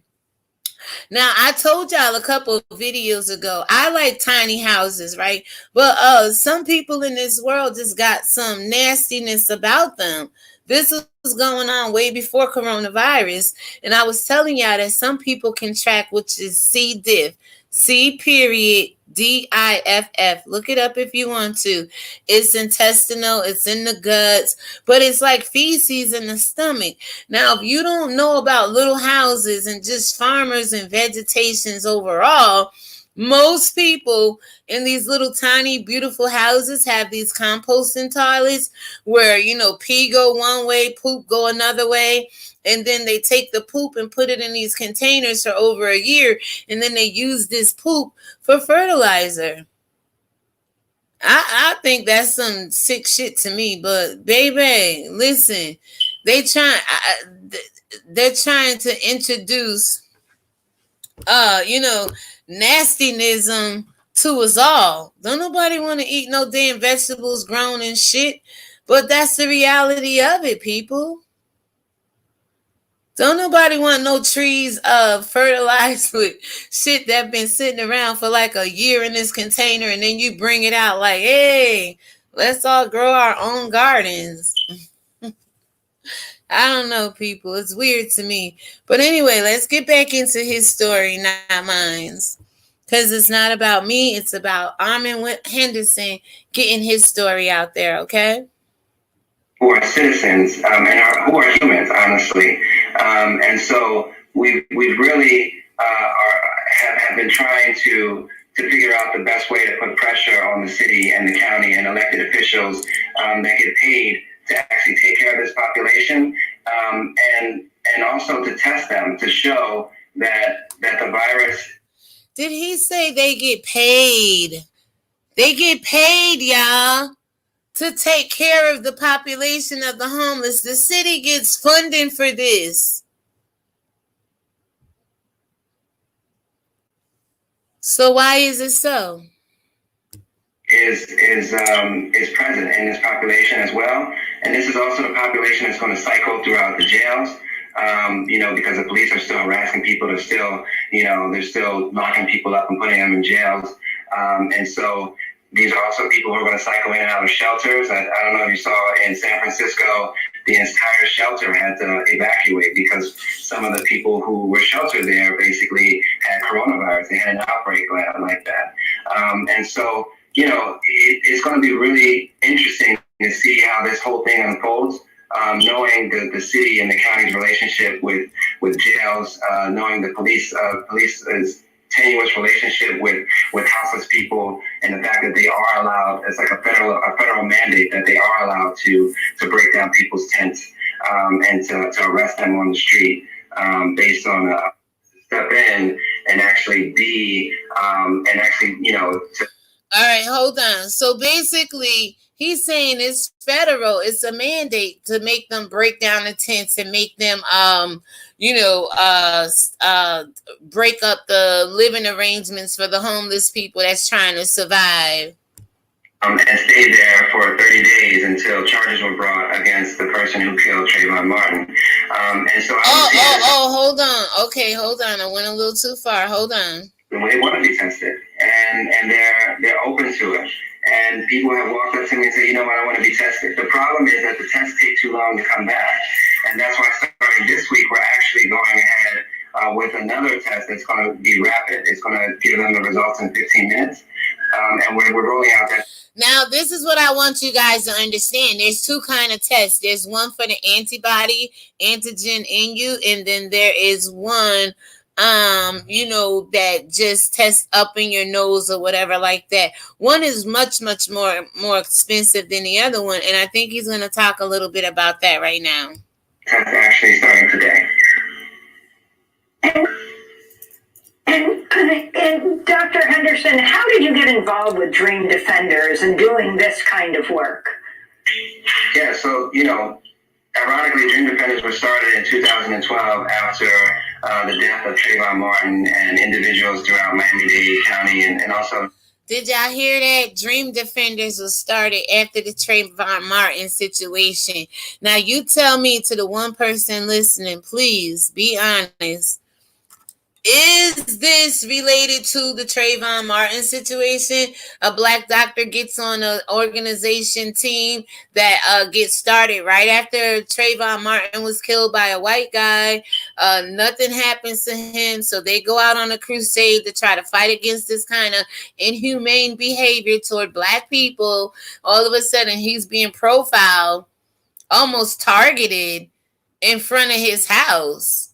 Now, I told y'all a couple of videos ago, I like tiny houses, right? But some people in this world just got some nastiness about them. This was going on way before coronavirus. And I was telling y'all that some people can track, which is C. diff, C period DIFF. Look it up if you want to. It's intestinal, it's in the guts, but it's like feces in the stomach. Now, if you don't know about little houses and just farmers and vegetations overall, most people in these little tiny beautiful houses have these composting toilets where, you know, pee go one way, poop go another way. And then they take the poop and put it in these containers for over a year. And then they use this poop for fertilizer. I think that's some sick shit to me. But baby, listen, they're trying to introduce, nastinism to us all. Don't nobody want to eat no damn vegetables grown and shit. But that's the reality of it, people. Don't nobody want no trees fertilized with shit that been sitting around for like a year in this container, and then you bring it out like, hey, let's all grow our own gardens. I don't know, people. It's weird to me. But anyway, let's get back into his story, not mine. Because it's not about me. It's about Armen Henderson getting his story out there, okay? Who are citizens who are humans, honestly. And so we've really have been trying to figure out the best way to put pressure on the city and the county and elected officials that get paid to actually take care of this population, and also to test them to show that the virus. Did he say they get paid? They get paid, y'all, to take care of the population of the homeless. The city gets funding for this. So why is it so? Is present in this population as well, and this is also the population that's going to cycle throughout the jails. Because the police are still harassing people, they're still locking people up and putting them in jails, and so these are also people who are going to cycle in and out of shelters. I don't know if you saw in San Francisco, the entire shelter had to evacuate because some of the people who were sheltered there basically had coronavirus. They had an outbreak like that, and so. It's going to be really interesting to see how this whole thing unfolds, knowing the city and the county's relationship with jails, knowing the police's tenuous relationship with houseless people, and the fact that they are allowed, it's like a federal mandate that they are allowed to break down people's tents and to arrest them on the street based on a step in and actually be to. All right, hold on. So basically, he's saying it's federal. It's a mandate to make them break down the tents and make them, break up the living arrangements for the homeless people that's trying to survive. And stayed there for 30 days until charges were brought against the person who killed Trayvon Martin. And so hold on. Okay, hold on. I went a little too far. Hold on. They want to be tested, and they're open to it. And people have walked up to me and said, I want to be tested. The problem is that the tests take too long to come back. And that's why starting this week, we're actually going ahead with another test that's going to be rapid. It's going to give them the results in 15 minutes. And we're rolling out that. Now, this is what I want you guys to understand. There's two kinds of tests. There's one for the antibody, antigen in you, and then there is one that just tests up in your nose or whatever like that. One is much, much more expensive than the other one. And I think he's going to talk a little bit about that right now. That's actually starting today. And Dr. Henderson, how did you get involved with Dream Defenders and doing this kind of work? Yeah, so, Ironically, Dream Defenders were started in 2012 after the death of Trayvon Martin and individuals throughout Miami-Dade County and also. Did y'all hear that? Dream Defenders was started after the Trayvon Martin situation. Now you tell me, to the one person listening, please be honest. Is this related to the Trayvon Martin situation? A black doctor gets on an organization team that gets started right after Trayvon Martin was killed by a white guy. Nothing happens to him, so they go out on a crusade to try to fight against this kind of inhumane behavior toward black people. All of a sudden, he's being profiled, almost targeted in front of his house,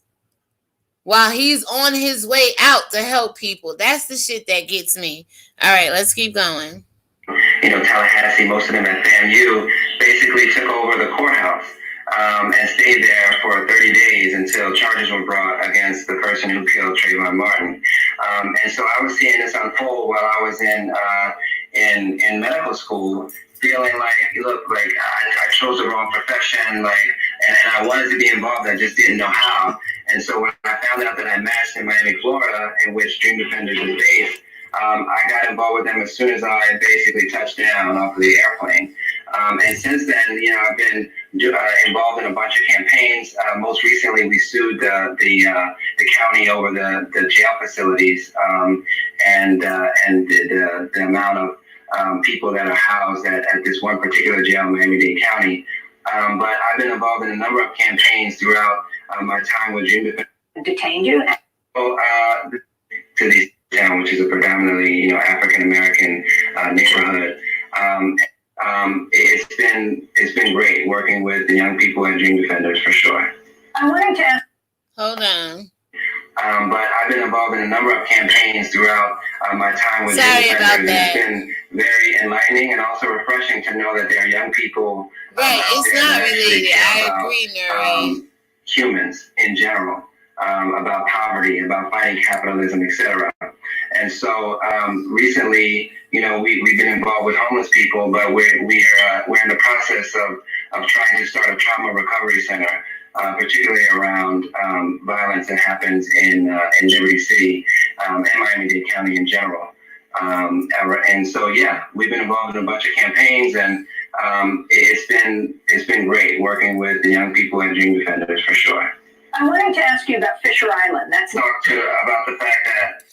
while he's on his way out to help people. That's the shit that gets me. All right, let's keep going. Tallahassee, most of them at FAMU, basically took over the courthouse and stayed there for 30 days until charges were brought against the person who killed Trayvon Martin. And so I was seeing this unfold while I was in medical school, feeling like, look, like I chose the wrong profession, and I wanted to be involved, I just didn't know how. And so when I found out that I matched in Miami, Florida, in which Dream Defenders is based, I got involved with them as soon as I basically touched down off of the airplane. And since then, I've been involved in a bunch of campaigns. Most recently, we sued the county over the jail facilities and the amount of people that are housed at this one particular jail in Miami-Dade County. But I've been involved in a number of campaigns throughout my time with Dream Defenders. Detained you? To the town, which is a predominantly, African American neighborhood. It's been great working with the young people at Dream Defenders, for sure. I wanted to Hold on. But I've been involved in a number of campaigns throughout my time with Sorry Dream about Defenders. that. It's been very enlightening and also refreshing to know that there are young people. Right, it's not related. I agree, Nuri. Humans in general, about poverty, about fighting capitalism, etc. And so recently, we've been involved with homeless people, but we're in the process of trying to start a trauma recovery center, particularly around violence that happens in Liberty City and Miami-Dade County in general. And so, we've been involved in a bunch of campaigns, and it's been great working with the young people at Dream Defenders, for sure. I wanted to ask you about Fisher Island. That's talk about the fact that.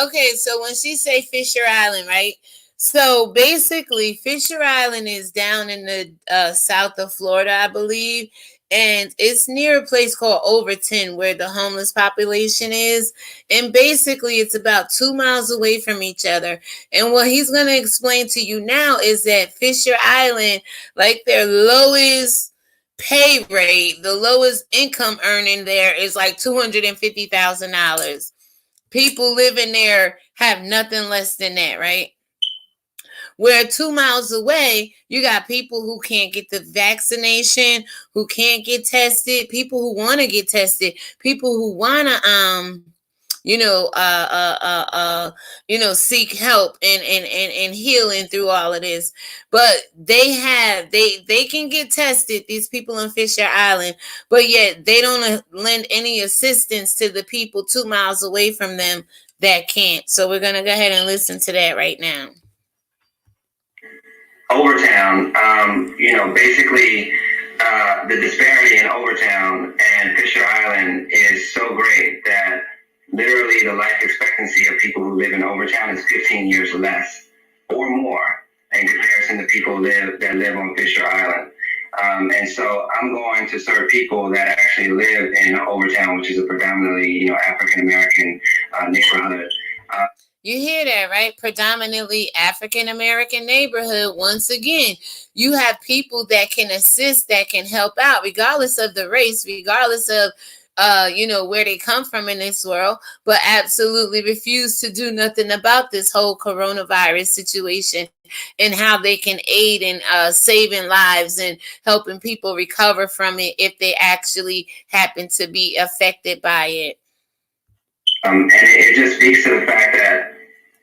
Okay, so when she say Fisher Island, right? So basically, Fisher Island is down in the south of Florida, I believe. And it's near a place called Overton, where the homeless population is. And basically, it's about 2 miles away from each other. And what he's going to explain to you now is that Fisher Island, like their lowest pay rate, the lowest income earning there is like $250,000. People living there have nothing less than that, right? Where 2 miles away, you got people who can't get the vaccination, who can't get tested, people who want to get tested, people who want to, seek help and healing through all of this. But they can get tested, these people in Fisher Island, but yet they don't lend any assistance to the people 2 miles away from them that can't. So we're going to go ahead and listen to that right now. Overtown, basically the disparity in Overtown and Fisher Island is so great that literally the life expectancy of people who live in Overtown is 15 years less or more in comparison to people that live on Fisher Island. And so I'm going to serve people that actually live in Overtown, which is a predominantly, African American neighborhood. You hear that, right? Predominantly African-American neighborhood. Once again, you have people that can assist, that can help out, regardless of the race, regardless of, where they come from in this world, but absolutely refuse to do nothing about this whole coronavirus situation and how they can aid in saving lives and helping people recover from it if they actually happen to be affected by it. And it just speaks to the fact that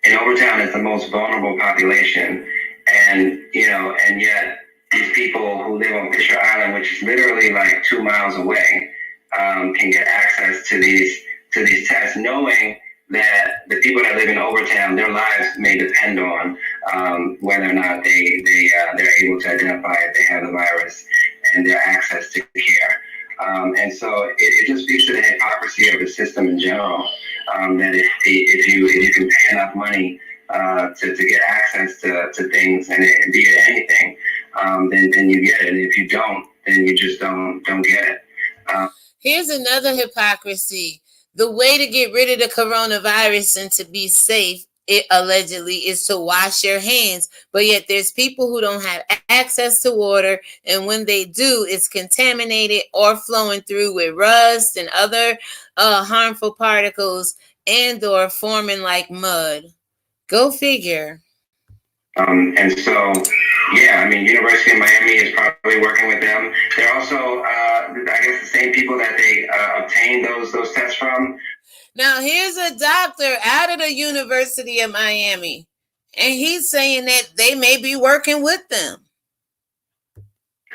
in Overtown is the most vulnerable population, and yet these people who live on Fisher Island, which is literally like 2 miles away, can get access to these tests, knowing that the people that live in Overtown, their lives may depend on whether or not they're able to identify if they have the virus and their access to care. And so it just speaks to the hypocrisy of the system in general. That if you can pay enough money to get access to things, and be it anything, then you get it. And if you don't, then you just don't get it. Here's another hypocrisy. The way to get rid of the coronavirus and to be safe, it allegedly, is to wash your hands. But yet there's people who don't have access to water, and when they do, it's contaminated or flowing through with rust and other harmful particles, and or forming like mud. Go figure. And so, yeah, I mean, University of Miami is probably working with them. They're also, I guess, the same people that they obtained those tests from. Now, here's a doctor out of the University of Miami, and he's saying that they may be working with them.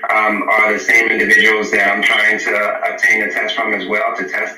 Are the same individuals that I'm trying to obtain a test from as well, to test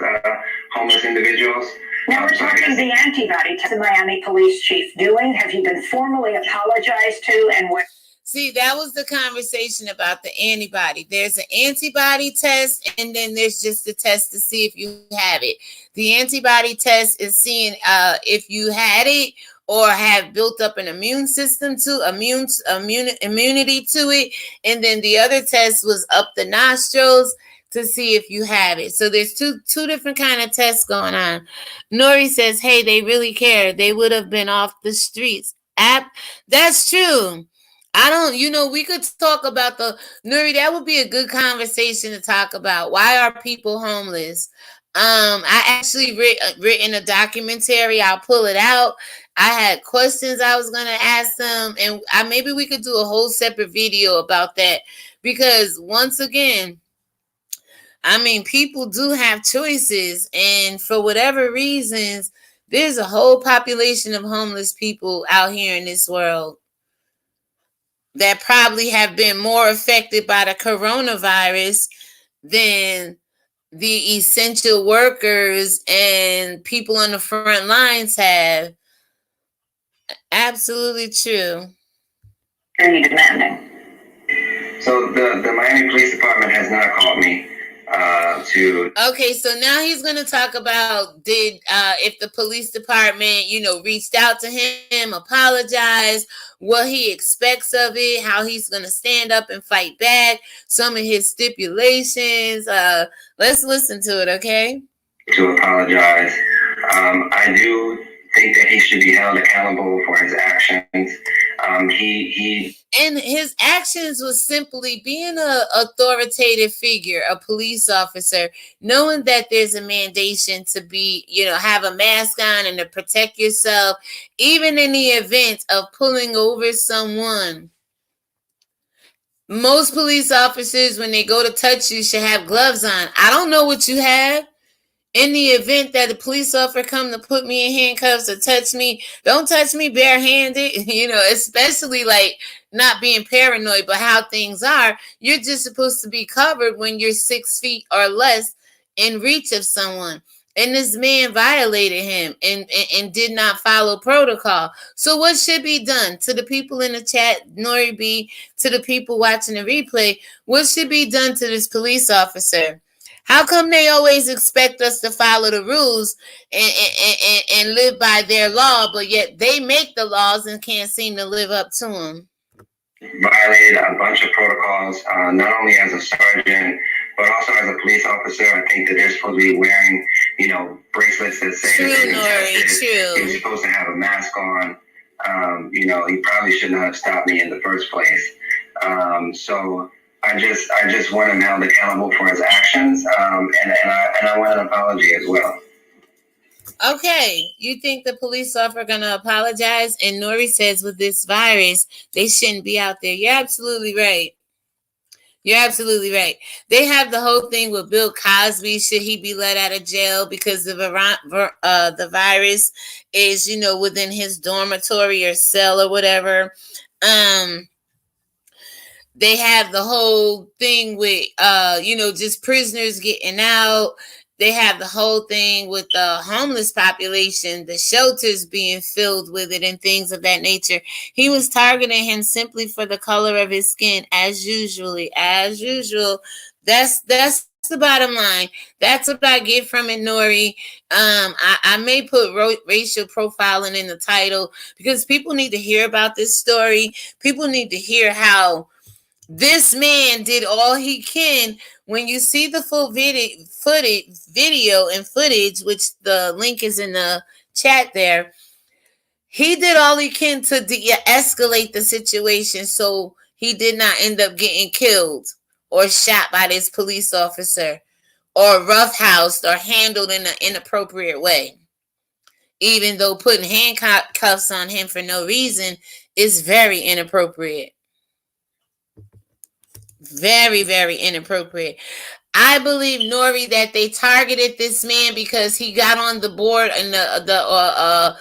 homeless individuals. Now we're talking the antibody test the Miami police chief doing. Have you been formally apologized to, and what? See, that was the conversation about the antibody. There's an antibody test, and then there's just a test to see if you have it. The antibody test is seeing if you had it or have built up an immune system to immunity to it. And then the other test was up the nostrils to see if you have it. So there's two different kind of tests going on. Nori says, hey, they really care. They would have been off the streets. That's true. We could talk about Nuri, that would be a good conversation to talk about. Why are people homeless? I actually written a documentary. I'll pull it out. I had questions I was going to ask them, and maybe we could do a whole separate video about that, because once again, I mean, people do have choices, and for whatever reasons, there's a whole population of homeless people out here in this world that probably have been more affected by the coronavirus than the essential workers and people on the front lines have. Absolutely true. Are you demanding? So the Miami Police Department has not called me to. Okay, so now he's going to talk about if the police department, reached out to him, apologized, what he expects of it, how he's going to stand up and fight back, some of his stipulations. Let's listen to it, okay? To apologize. I do think that he should be held accountable for his actions. And his actions was simply being an authoritative figure, a police officer, knowing that there's a mandation to be, have a mask on and to protect yourself, even in the event of pulling over someone. Most police officers, when they go to touch you, should have gloves on. I don't know what you have. In the event that the police officer come to put me in handcuffs or touch me, don't touch me barehanded, especially like not being paranoid, but how things are. You're just supposed to be covered when you're 6 feet or less in reach of someone. And this man violated him and did not follow protocol. So what should be done? To the people in the chat, Nori B, to the people watching the replay, what should be done to this police officer? How come they always expect us to follow the rules and live by their law, but yet they make the laws and can't seem to live up to them? Violated a bunch of protocols, not only as a sergeant, but also as a police officer. I think that they're supposed to be wearing, bracelets that say that they've been tested. You're supposed to have a mask on. You probably shouldn't have stopped me in the first place. So I just want him held accountable for his actions, and I want an apology as well. Okay, you think the police officer are going to apologize? And Nori says with this virus, they shouldn't be out there. You're absolutely right. You're absolutely right. They have the whole thing with Bill Cosby. Should he be let out of jail because the virus is, within his dormitory or cell or whatever? they have the whole thing with just prisoners getting out. They have the whole thing with the homeless population, the shelters being filled with it and things of that nature. He was targeting him simply for the color of his skin, as usual. That's the bottom line. That's what I get from it, Nori. I may put racial profiling in the title because people need to hear about this story. People need to hear how this man did all he can. When you see the full video and footage, which the link is in the chat there, he did all he can to de-escalate the situation so he did not end up getting killed or shot by this police officer or roughhoused or handled in an inappropriate way. Even though putting handcuffs on him for no reason is very inappropriate. Very, very inappropriate. I believe, Nori, that they targeted this man because he got on the board and the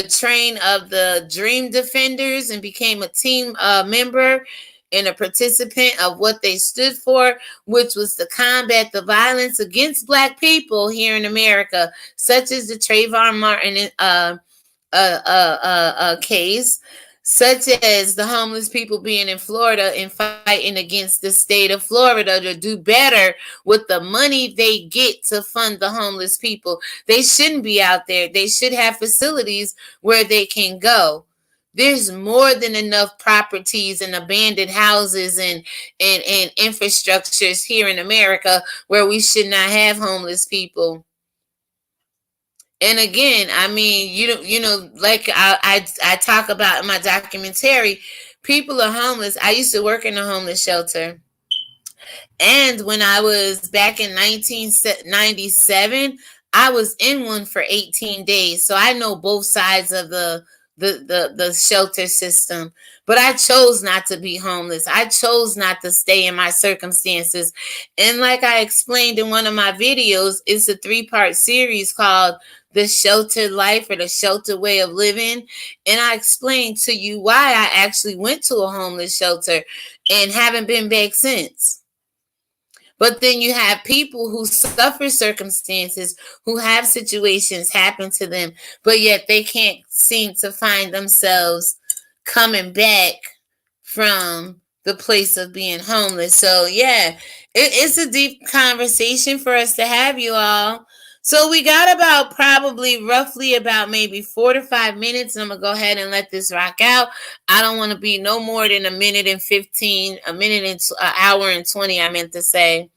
train of the Dream Defenders and became a team member and a participant of what they stood for, which was to combat the violence against Black people here in America, such as the Trayvon Martin case, such as the homeless people being in Florida and fighting against the state of Florida to do better with the money they get to fund the homeless people. They shouldn't be out there. They should have facilities where they can go. There's more than enough properties and abandoned houses and infrastructures here in America where we should not have homeless people. And again, I mean, like I talk about in my documentary, people are homeless. I used to work in a homeless shelter. And when I was back in 1997, I was in one for 18 days. So I know both sides of the shelter system. But I chose not to be homeless. I chose not to stay in my circumstances. And like I explained in one of my videos, it's a 3-part series called The Sheltered Life or The Sheltered Way of Living. And I explained to you why I actually went to a homeless shelter and haven't been back since. But then you have people who suffer circumstances, who have situations happen to them, but yet they can't seem to find themselves coming back from the place of being homeless. So yeah, it's a deep conversation for us to have, you all. So we got about roughly about maybe 4 to 5 minutes. And I'm going to go ahead and let this rock out. I don't want to be no more than a minute and 15, an hour and 20, I meant to say.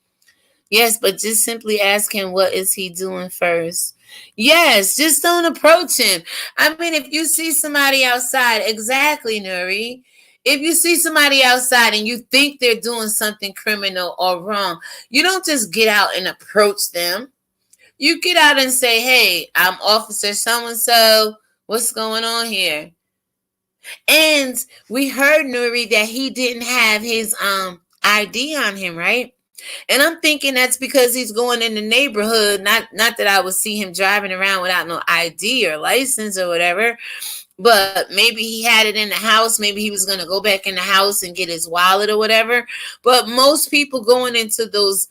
Yes, but just simply ask him, what is he doing first? Yes, just don't approach him. I mean, if you see somebody outside, exactly, Nuri. If you see somebody outside and you think they're doing something criminal or wrong, you don't just get out and approach them. You get out and say, hey, I'm Officer so-and-so. What's going on here? And we heard, Nuri, that he didn't have his ID on him, right? And I'm thinking that's because he's going in the neighborhood. Not that I would see him driving around without no ID or license or whatever. But maybe he had it in the house. Maybe he was going to go back in the house and get his wallet or whatever. But most people going into those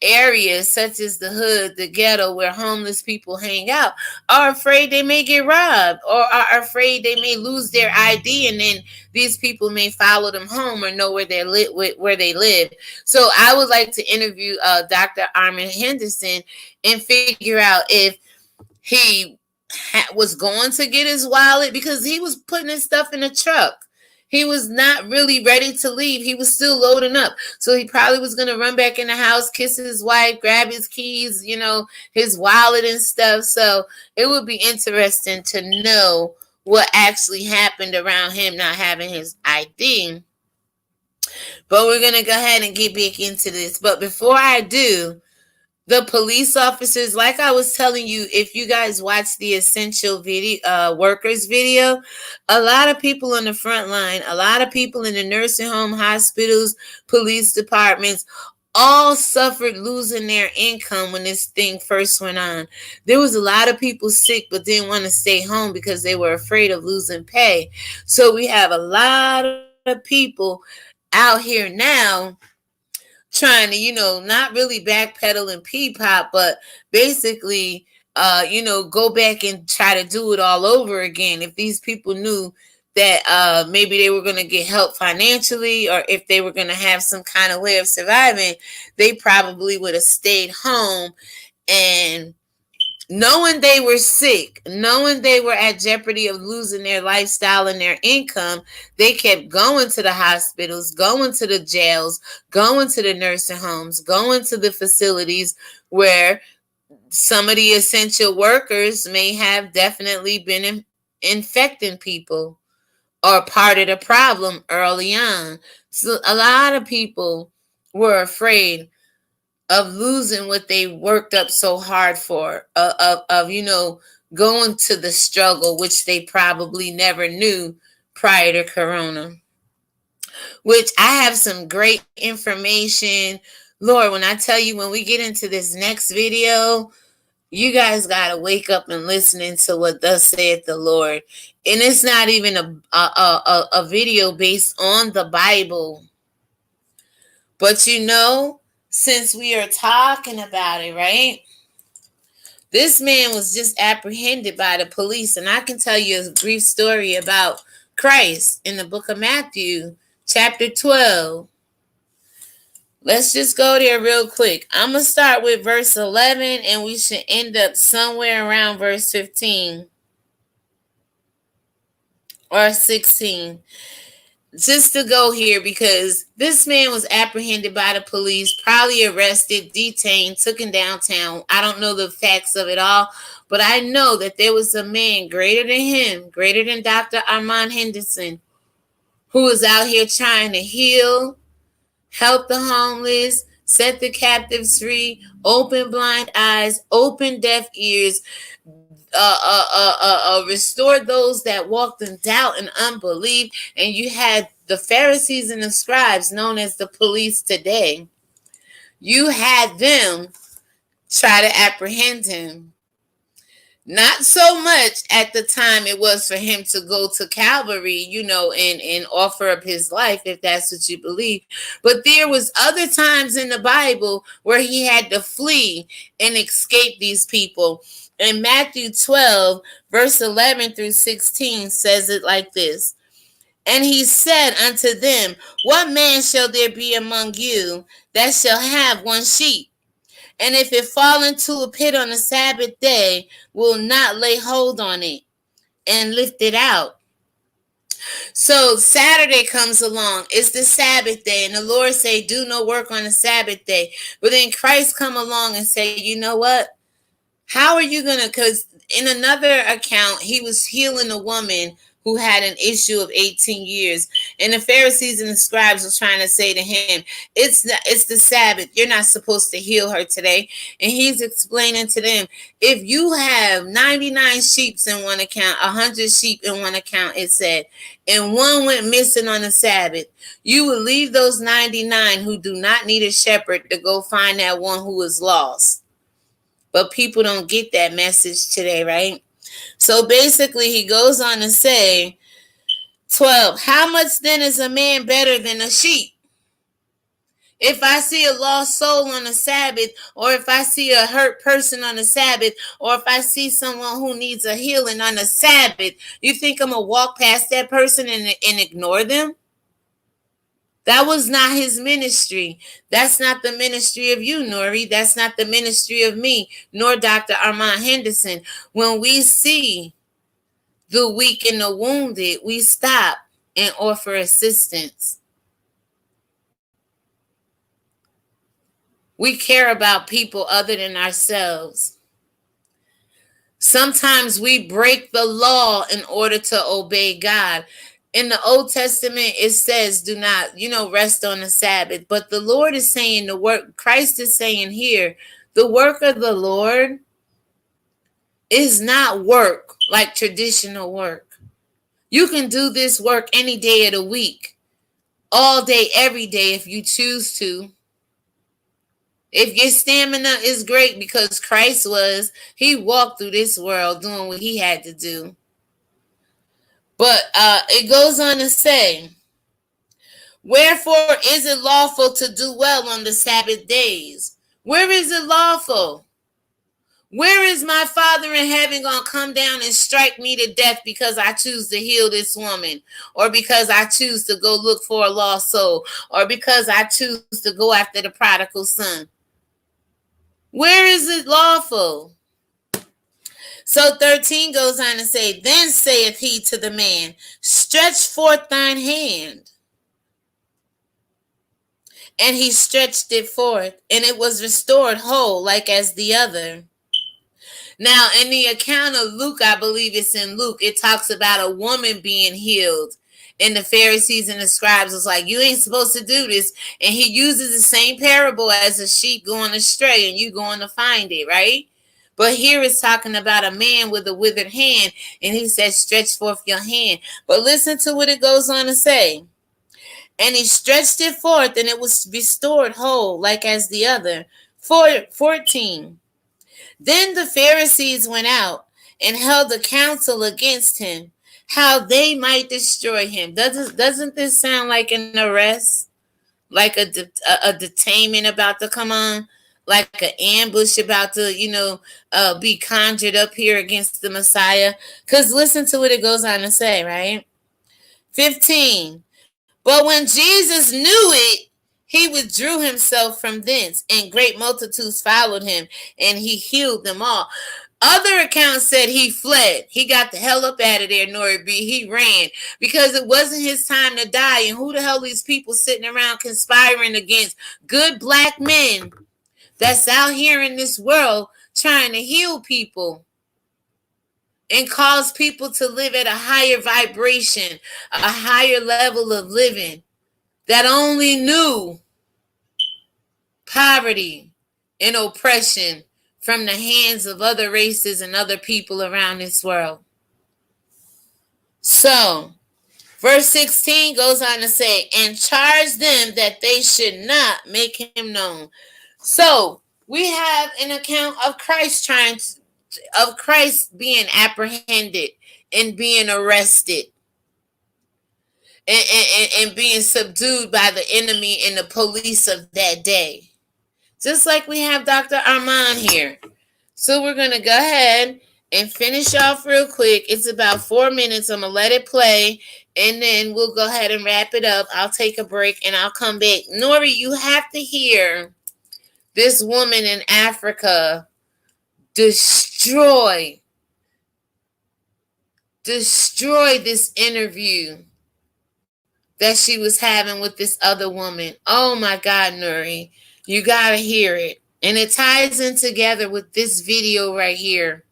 areas such as the hood, the ghetto, where homeless people hang out, are afraid they may get robbed or are afraid they may lose their ID, and then these people may follow them home or know where they live. So I would like to interview Dr. Armen Henderson and figure out if he was going to get his wallet, because he was putting his stuff in the truck. He was not really ready to leave. He was still loading up. So he probably was going to run back in the house, kiss his wife, grab his keys, his wallet and stuff. So it would be interesting to know what actually happened around him not having his ID. But we're going to go ahead and get back into this. But before I do, the police officers, like I was telling you, if you guys watch the essential workers video, a lot of people on the front line, a lot of people in the nursing home, hospitals, police departments, all suffered losing their income when this thing first went on. There was a lot of people sick but didn't want to stay home because they were afraid of losing pay. So we have a lot of people out here now trying to, not really backpedal and pop, but basically, go back and try to do it all over again. If these people knew that maybe they were going to get help financially, or if they were going to have some kind of way of surviving, they probably would have stayed home. And knowing they were sick, knowing they were at jeopardy of losing their lifestyle and their income, they kept going to the hospitals, going to the jails, going to the nursing homes, going to the facilities where some of the essential workers may have definitely been infecting people or part of the problem early on. So a lot of people were afraid of losing what they worked up so hard for, of going to the struggle, which they probably never knew prior to Corona. Which I have some great information. Lord, when I tell you, when we get into this next video, you guys got to wake up and listening to what thus saith the Lord. And it's not even a video based on the Bible. But since we are talking about it, right? This man was just apprehended by the police. And I can tell you a brief story about Christ in the book of Matthew, chapter 12. Let's just go there real quick. I'm going to start with verse 11, and we should end up somewhere around verse 15 or 16. Just to go here, because this man was apprehended by the police, probably arrested, detained, taken downtown. I don't know the facts of it all, but I know that there was a man greater than him, greater than Dr. Armen Henderson, who was out here trying to heal, help the homeless, set the captives free, open blind eyes, open deaf ears, restore those that walked in doubt and unbelief. And you had the Pharisees and the scribes, known as the police today. You had them try to apprehend him. Not so much at the time it was for him to go to Calvary, and offer up his life, if that's what you believe. But there was other times in the Bible where he had to flee and escape these people. And Matthew 12, verse 11 through 16 says it like this. And he said unto them, what man shall there be among you that shall have one sheep? And if it fall into a pit on the Sabbath day, will not lay hold on it and lift it out. So Saturday comes along. It's the Sabbath day. And the Lord say, do no work on the Sabbath day. But then Christ come along and say, you know what? How are you going to, because in another account, he was healing a woman who had an issue of 18 years. And the Pharisees and the scribes were trying to say to him, it's the Sabbath. You're not supposed to heal her today. And he's explaining to them, if you have 99 sheep in one account, 100 sheep in one account, it said, and one went missing on the Sabbath, you will leave those 99 who do not need a shepherd to go find that one who is lost. But people don't get that message today, right? So basically, he goes on to say, 12, how much then is a man better than a sheep? If I see a lost soul on the Sabbath, or if I see a hurt person on the Sabbath, or if I see someone who needs a healing on the Sabbath, you think I'm going to walk past that person and ignore them? That was not his ministry. That's not the ministry of you, Nori. That's not the ministry of me, nor Dr. Armen Henderson. When we see the weak and the wounded, we stop and offer assistance. We care about people other than ourselves. Sometimes we break the law in order to obey God. In the Old Testament, it says, do not, rest on the Sabbath. But the Lord is saying Christ is saying here, the work of the Lord is not work like traditional work. You can do this work any day of the week, all day, every day, if you choose to. If your stamina is great, because Christ he walked through this world doing what he had to do. But it goes on to say, Wherefore is it lawful to do well on the Sabbath days? Where is it lawful? Where is my Father in heaven going to come down and strike me to death because I choose to heal this woman, or because I choose to go look for a lost soul, or because I choose to go after the prodigal son? Where is it lawful? So 13 goes on to say, then saith he to the man, stretch forth thine hand. And he stretched it forth, and it was restored whole, like as the other. Now, in the account of Luke, I believe it's in Luke, it talks about a woman being healed. And the Pharisees and the scribes was like, you ain't supposed to do this. And he uses the same parable as a sheep going astray and you going to find it, right? But here it's talking about a man with a withered hand. And he says, stretch forth your hand. But listen to what it goes on to say. And he stretched it forth, and it was restored whole, like as the other. 14. Then the Pharisees went out and held a council against him, how they might destroy him. Doesn't this sound like an arrest? Like a detainment about to come on? Like an ambush about to, be conjured up here against the Messiah? Because listen to what it goes on to say, right? 15. But when Jesus knew it, he withdrew himself from thence, and great multitudes followed him, and he healed them all. Other accounts said he fled. He got the hell up out of there, Nori B. He ran because it wasn't his time to die. And who the hell are these people sitting around conspiring against good black men that's out here in this world trying to heal people and cause people to live at a higher vibration, a higher level of living that only knew poverty and oppression from the hands of other races and other people around this world. So, verse 16 goes on to say, and charge them that they should not make him known. So, we have an account of Christ being apprehended and being arrested and being subdued by the enemy and the police of that day. Just like we have Dr. Armen here. So we're going to go ahead and finish off real quick. It's about 4 minutes. I'm going to let it play, and then we'll go ahead and wrap it up. I'll take a break, and I'll come back. Nori, you have to hear this woman in Africa destroy this interview that she was having with this other woman. Oh my God, Nuri, you got to hear it. And it ties in together with this video right here,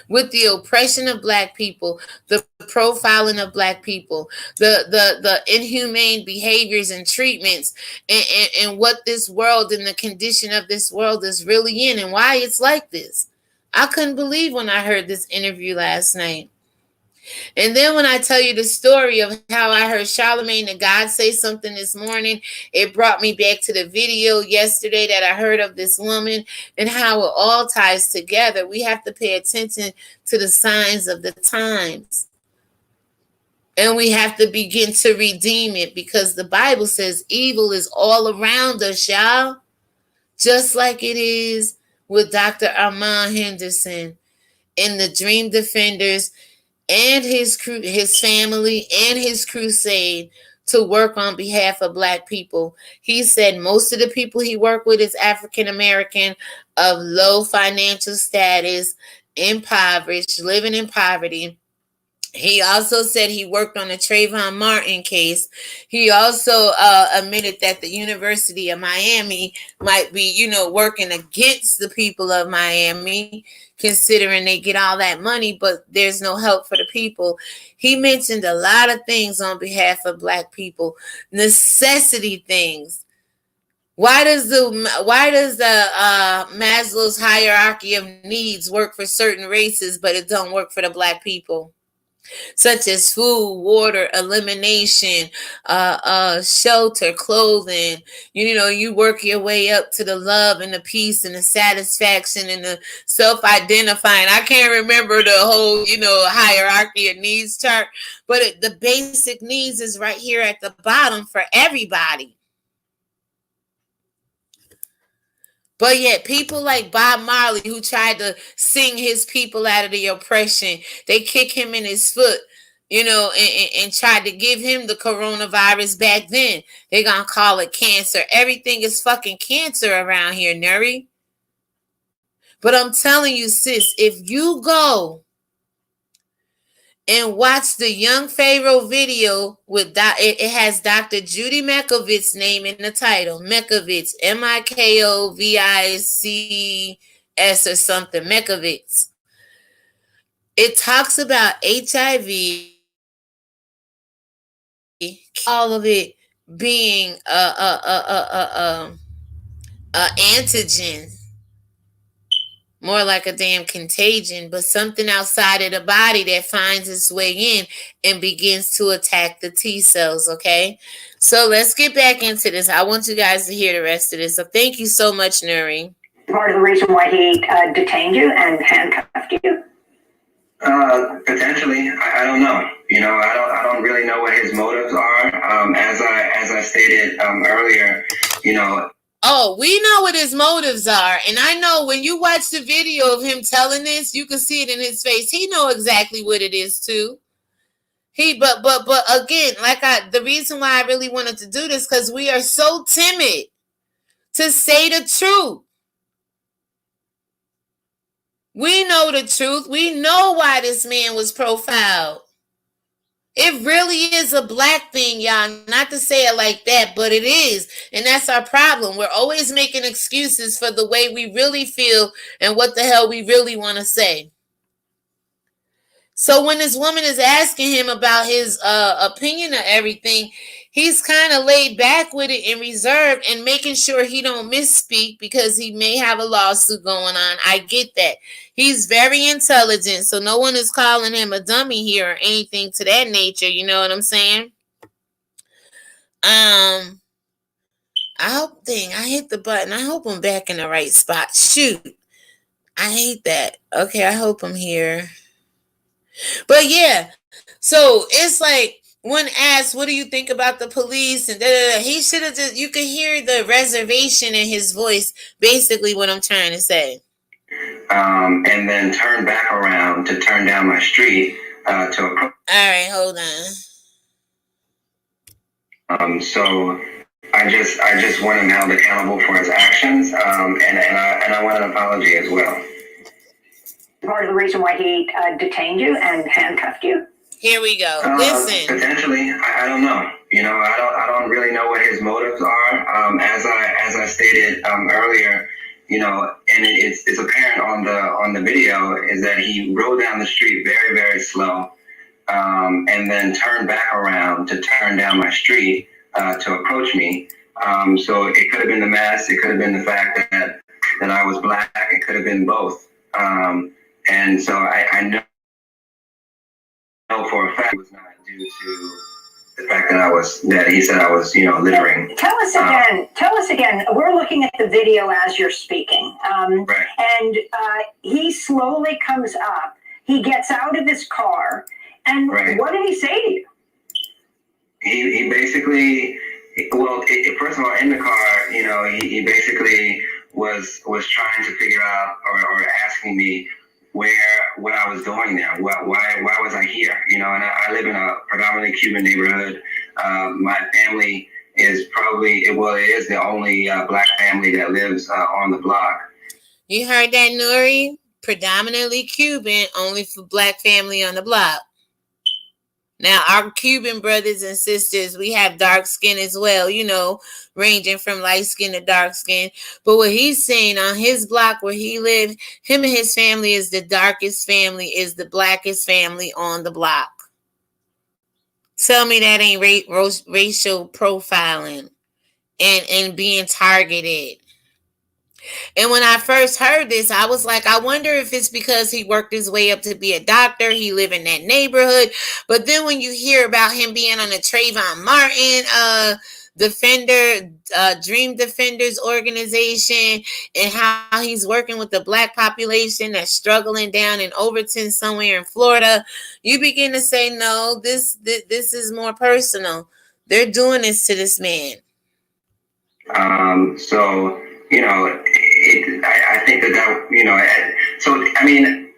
with the oppression of black people, the profiling of black people, the inhumane behaviors and treatments, and what this world and the condition of this world is really in, and why it's like this. I couldn't believe when I heard this interview last night. And then when I tell you the story of how I heard Charlemagne the God say something this morning, it brought me back to the video yesterday that I heard of this woman and how it all ties together. We have to pay attention to the signs of the times. And we have to begin to redeem it, because the Bible says evil is all around us, y'all. Just like it is with Dr. Armen Henderson and the Dream Defenders and his family and his crusade to work on behalf of black people. He said most of the people he worked with is African American, of low financial status, impoverished, living in poverty. He also said he worked on the Trayvon Martin case. He also admitted that the University of Miami might be, working against the people of Miami, considering they get all that money, but there's no help for the people. He mentioned a lot of things on behalf of black people, necessity things. Why does the Maslow's hierarchy of needs work for certain races, but it don't work for the black people? such as food, water, elimination, shelter, clothing. You work your way up to the love and the peace and the satisfaction and the self-identifying. I can't remember the whole, hierarchy of needs chart, but the basic needs is right here at the bottom for everybody. But yet people like Bob Marley, who tried to sing his people out of the oppression, they kick him in his foot, and tried to give him the coronavirus back then. They're going to call it cancer. Everything is fucking cancer around here, Nuri. But I'm telling you, sis, if you go and watch the Young Pharaoh video with it has Dr. Judy Mikovits' name in the title. Mikovits, Mikovits or something. Mikovits. It talks about HIV, all of it being a antigen. More like a damn contagion, but something outside of the body that finds its way in and begins to attack the T cells, okay? So let's get back into this. I want you guys to hear the rest of this. So thank you so much, Nuri. Part of the reason why he detained you and handcuffed you? Potentially, I don't know. I don't really know what his motives are. As I stated earlier, Oh, we know what his motives are. And I know when you watch the video of him telling this, you can see it in his face. He know exactly what it is too. But again, the reason why I really wanted to do this, because we are so timid to say the truth. We know the truth. We know why this man was profiled. It really is a black thing, y'all. Not to say it like that, but it is. And that's our problem. We're always making excuses for the way we really feel and what the hell we really want to say. So when this woman is asking him about his opinion of everything, he's kind of laid back with it and reserved and making sure he don't misspeak because he may have a lawsuit going on. I get that. He's very intelligent, so no one is calling him a dummy here or anything to that nature. You know what I'm saying? I hit the button. I hope I'm back in the right spot. Shoot. I hate that. Okay, I hope I'm here. But yeah, so it's like when asked, what do you think about the police? And he should have you could hear the reservation in his voice, basically what I'm trying to say. And then turn back around to turn down my street to approach. All right, hold on. So I just want him held accountable for his actions, and I want an apology as well. Part of the reason why he detained you and handcuffed you? Here we go. Listen. Potentially, I don't know. I don't really know what his motives are. As I stated earlier, and it's apparent on the video is that he rode down the street very, very slow, and then turned back around to turn down my street to approach me. So it could have been the mask. It could have been the fact that I was black. It could have been both. And so I know for a fact it was not due to the fact that he said I was, littering. Tell us again. We're looking at the video as you're speaking. Right. And he slowly comes up. He gets out of his car. And right. What did he say to you? He basically, first of all, in the car, he basically was trying to figure out or asking me what I was doing there. Why was I here? And I live in a predominantly Cuban neighborhood. My family is it is the only black family that lives on the block. You heard that, Nuri? Predominantly Cuban, only for black family on the block. Now, our Cuban brothers and sisters, we have dark skin as well, ranging from light skin to dark skin. But what he's saying on his block where he lived, him and his family is the darkest family, is the blackest family on the block. Tell me that ain't racial profiling and being targeted. And when I first heard this, I was like, I wonder if it's because he worked his way up to be a doctor. He lived in that neighborhood. But then when you hear about him being on the Trayvon Martin Dream Defenders organization, and how he's working with the black population that's struggling down in Overton somewhere in Florida, you begin to say, no, this is more personal. They're doing this to this man. So, you know, I think that, you know, so, I mean,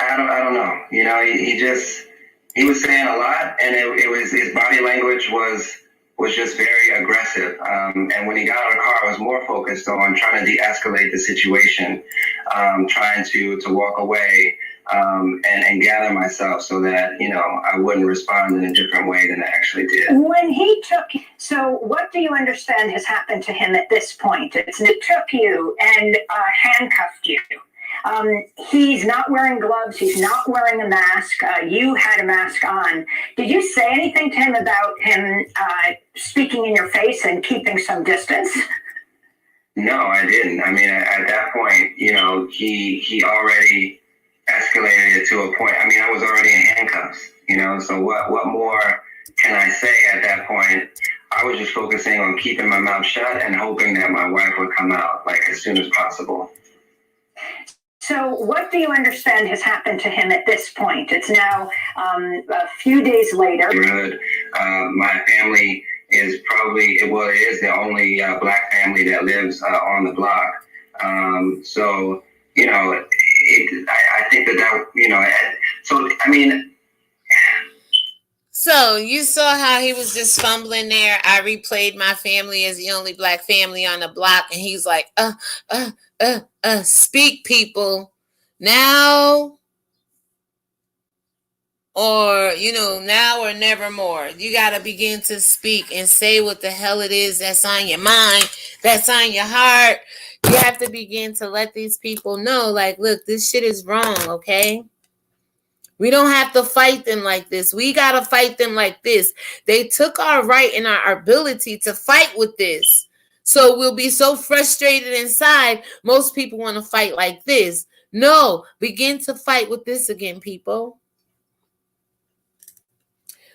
I don't know, you know, he was saying a lot, and it was, his body language was just very aggressive. And when he got out of the car, I was more focused on trying to de-escalate the situation, trying to walk away, and gather myself so that, you know, I wouldn't respond in a different way than I actually did. When he took, so what do you understand has happened to him at this point? It took you and handcuffed you. He's not wearing gloves. He's not wearing a mask. You had a mask on. Did you say anything to him about him speaking in your face and keeping some distance? No, I didn't. I mean, at that point, you know, he already escalated it to a point. I mean, I was already in handcuffs, you know, so what more can I say at that point? I was just focusing on keeping my mouth shut and hoping that my wife would come out, like, as soon as possible. So what do you understand has happened to him at this point? It's now a few days later. My family is probably, well, it is the only black family that lives on the block. So, you know, I think that, you know, so, I mean. So you saw how he was just fumbling there. I replayed my family as the only black family on the block, and he's like, speak, people, now or, you know, now or never more. You got to begin to speak and say what the hell it is that's on your mind, that's on your heart. You have to begin to let these people know, like, look, this shit is wrong, okay? We don't have to fight them like this. We got to fight them like this. They took our right and our ability to fight with this. So we'll be so frustrated inside. Most people want to fight like this. No, begin to fight with this again, people.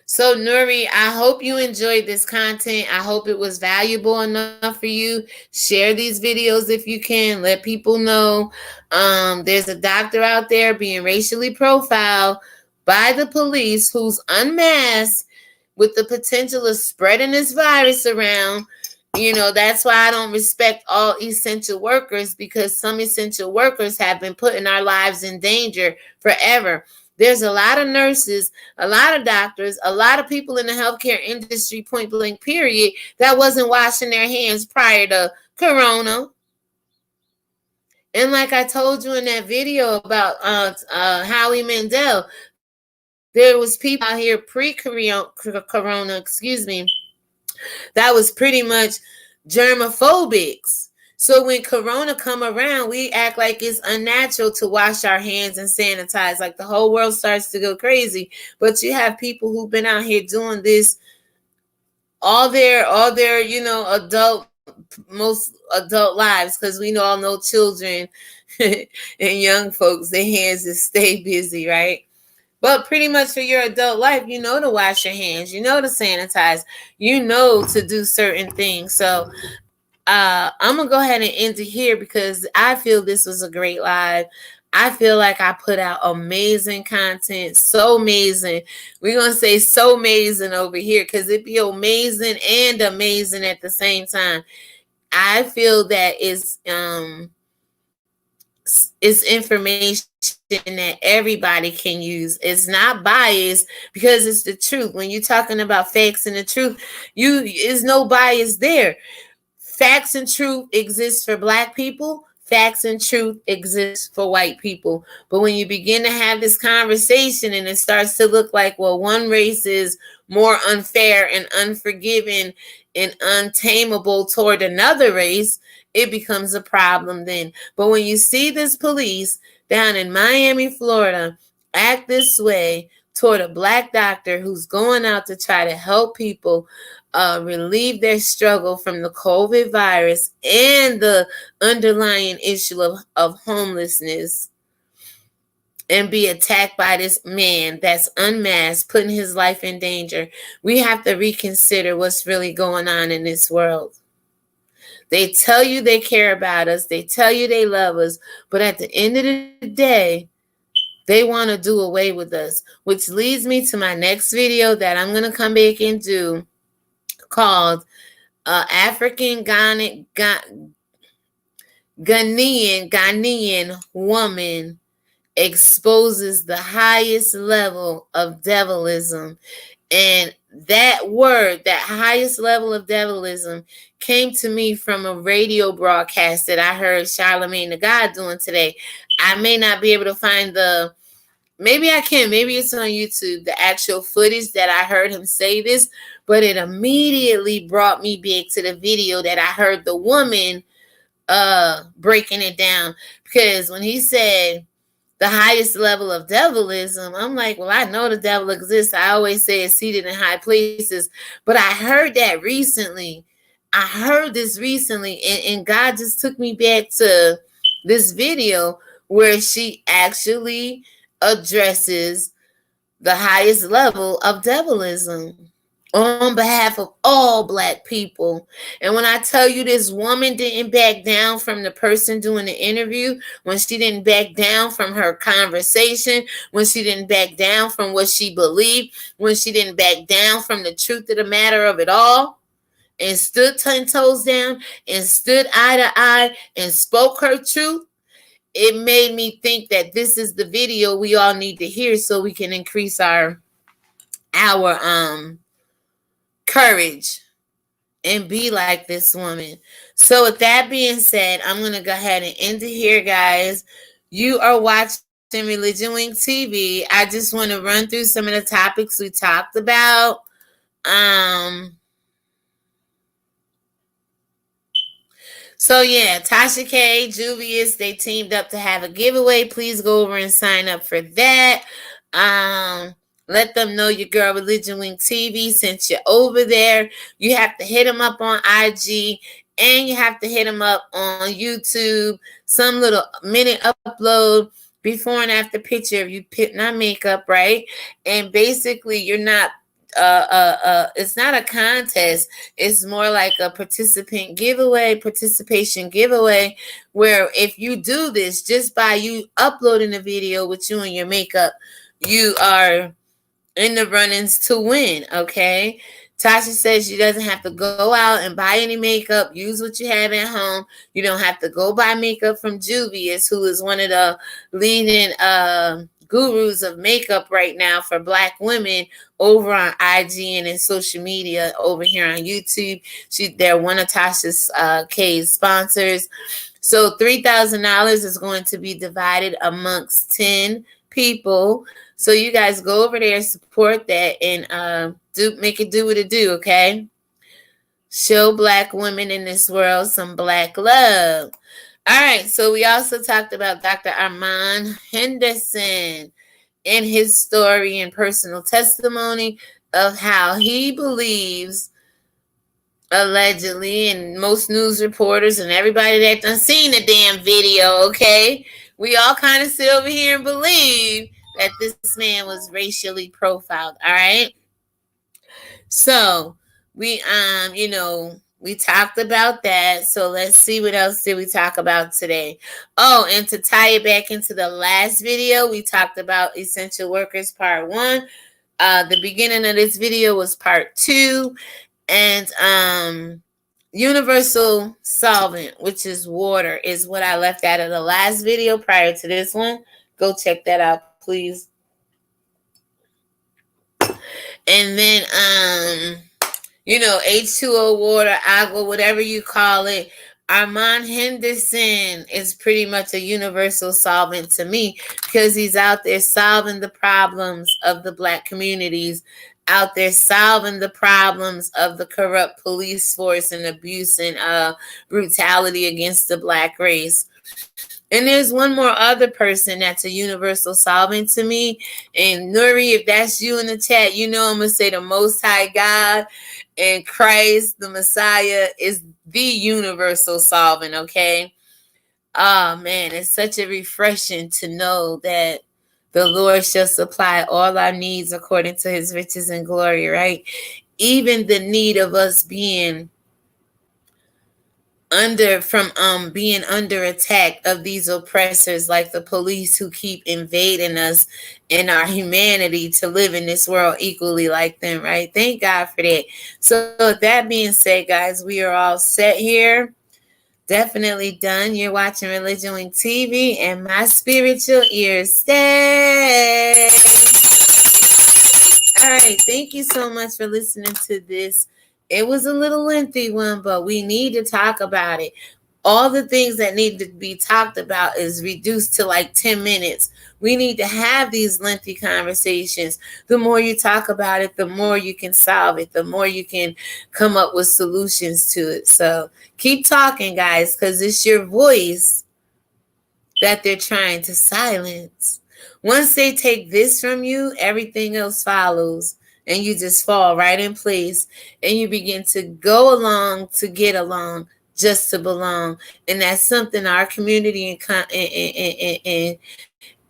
So, Nuri, I hope you enjoyed this content. I hope it was valuable enough for you. Share these videos if you can. Let people know there's a doctor out there being racially profiled by the police who's unmasked with the potential of spreading this virus around. You know, that's why I don't respect all essential workers, because some essential workers have been putting our lives in danger forever. There's a lot of nurses, a lot of doctors, a lot of people in the healthcare industry, point blank period, that wasn't washing their hands prior to Corona. And like I told you in that video about Howie Mandel, there was people out here pre-Corona, that was pretty much germophobics. So when Corona come around, we act like it's unnatural to wash our hands and sanitize. Like the whole world starts to go crazy. But you have people who've been out here doing this all their, you know, most adult lives, because we all know children and young folks, their hands just stay busy, right? But pretty much for your adult life, you know to wash your hands, you know to sanitize, you know to do certain things. So I'm going to go ahead and end it here because I feel this was a great live. I feel like I put out amazing content, so amazing. We're going to say so amazing over here because it be amazing and amazing at the same time. I feel that it's information that everybody can use. It's not biased because it's the truth. When you're talking about facts and the truth, is no bias there. Facts and truth exist for black people. Facts and truth exist for white people. But when you begin to have this conversation and it starts to look like, well, one race is more unfair and unforgiving and untamable toward another race, it becomes a problem then. But when you see this police down in Miami, Florida, act this way toward a black doctor who's going out to try to help people relieve their struggle from the COVID virus and the underlying issue of homelessness, and be attacked by this man that's unmasked, putting his life in danger, we have to reconsider what's really going on in this world. They tell you they care about us, they tell you they love us, but at the end of the day, they want to do away with us, which leads me to my next video that I'm going to come back and do, called African Ghanaian woman exposes the highest level of devilism. And that word, that highest level of devilism, came to me from a radio broadcast that I heard Charlamagne the God doing today. I may not be able to find maybe I can, maybe it's on YouTube, the actual footage that I heard him say this, but it immediately brought me back to the video that I heard the woman breaking it down. Because when he said the highest level of devilism, I'm like, well, I know the devil exists. I always say it's seated in high places, but I heard that recently. I heard this recently, and God just took me back to this video where she actually addresses the highest level of devilism on behalf of all Black people. And when I tell you this woman didn't back down from the person doing the interview, when she didn't back down from her conversation, when she didn't back down from what she believed, when she didn't back down from the truth of the matter of it all, and stood 10 toes down and stood eye to eye and spoke her truth, it made me think that this is the video we all need to hear so we can increase our courage and be like this woman. So with that being said, I'm going to go ahead and end it here, guys. You are watching ReligionWinked TV. I just want to run through some of the topics we talked about. So yeah, Tasha K, Juvius, they teamed up to have a giveaway. Please go over and sign up for that. Let them know your girl ReligionWinked TV sent you over there. You have to hit them up on IG, and you have to hit them up on YouTube. Some little minute upload, before and after picture of you putting on makeup, right? And basically, you're not it's not a contest. It's more like a participation giveaway, where if you do this just by you uploading a video with you and your makeup, you are in the run-ins to win. Okay, Tasha says she doesn't have to go out and buy any makeup. Use what you have at home. You don't have to go buy makeup from Juvius, who is one of the leading gurus of makeup right now for Black women over on IG and in social media over here on YouTube. They're one of Tasha's K's sponsors. So $3,000 is going to be divided amongst 10 people. So you guys go over there, support that, and make it do what it do, okay? Show Black women in this world some Black love. All right, so we also talked about Dr. Armen Henderson and his story and personal testimony of how he believes, allegedly, and most news reporters and everybody that done seen the damn video, okay, we all kind of sit over here and believe that this man was racially profiled. All right, so we we talked about that. So let's see, what else did we talk about today? Oh, and to tie it back into the last video, we talked about essential workers part 1. The beginning of this video was part 2. And Universal Solvent, which is water, is what I left out of the last video prior to this one. Go check that out, please. And then H2O water, agua, whatever you call it. Armen Henderson is pretty much a universal solvent to me, because he's out there solving the problems of the Black communities, out there solving the problems of the corrupt police force and abuse and brutality against the Black race. And there's one more other person that's a universal solvent to me. And Nuri, if that's you in the chat, you know I'm going to say the Most High God and Christ, the Messiah, is the universal solvent, okay? Oh, man, it's such a refreshing to know that the Lord shall supply all our needs according to his riches and glory, right? Even the need of us being being under attack of these oppressors like the police who keep invading us and our humanity to live in this world equally like them, right? Thank God for that. So with that being said, guys, we are all set here. Definitely done. You're watching ReligionWinked TV, and my spiritual ears stay. All right. Thank you so much for listening to this. It was a little lengthy one, but we need to talk about it. All the things that need to be talked about is reduced to like 10 minutes. We need to have these lengthy conversations. The more you talk about it, the more you can solve it, the more you can come up with solutions to it. So keep talking, guys, because it's your voice that they're trying to silence. Once they take this from you, everything else follows. And you just fall right in place. And you begin to go along to get along, just to belong. And that's something our community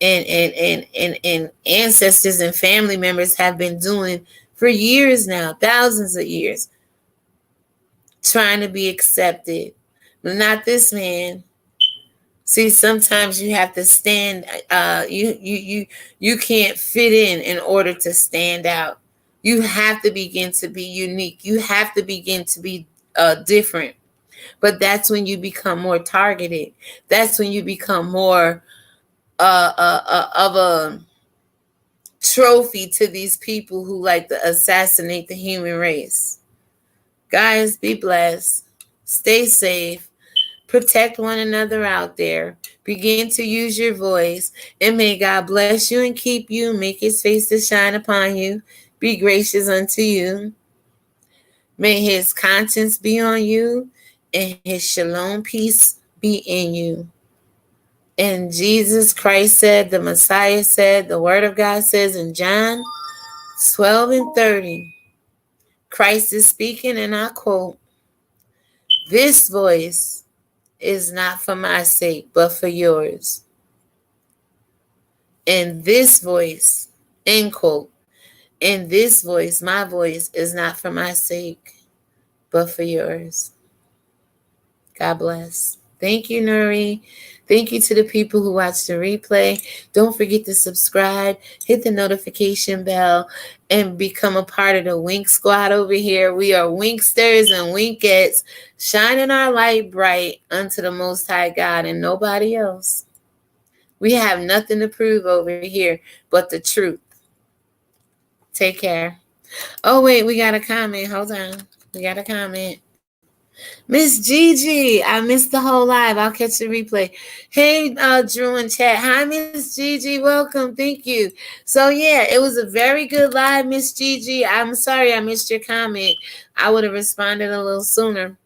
and ancestors and family members have been doing for years now, thousands of years, trying to be accepted. But not this man. See, sometimes you have to stand. You can't fit in order to stand out. You have to begin to be unique. You have to begin to be different. But that's when you become more targeted. That's when you become more of a trophy to these people who like to assassinate the human race. Guys, be blessed. Stay safe. Protect one another out there. Begin to use your voice. And may God bless you and keep you. Make his face to shine upon you. Be gracious unto you. May his conscience be on you. And his shalom peace be in you. And Jesus Christ said, the Messiah said, the word of God says in John 12:30, Christ is speaking, and I quote, "This voice is not for my sake, but for yours. And this voice," end quote, "and this voice, my voice, is not for my sake, but for yours." God bless. Thank you, Nuri. Thank you to the people who watch the replay. Don't forget to subscribe, hit the notification bell, and become a part of the Wink Squad over here. We are Winksters and Winkettes, shining our light bright unto the Most High God and nobody else. We have nothing to prove over here but the truth. Take care. Oh, wait, we got a comment. Hold on. We got a comment. Miss Gigi, I missed the whole live. I'll catch the replay. Hey, Drew in chat. Hi, Miss Gigi. Welcome. Thank you. So, yeah, it was a very good live, Miss Gigi. I'm sorry I missed your comment. I would have responded a little sooner.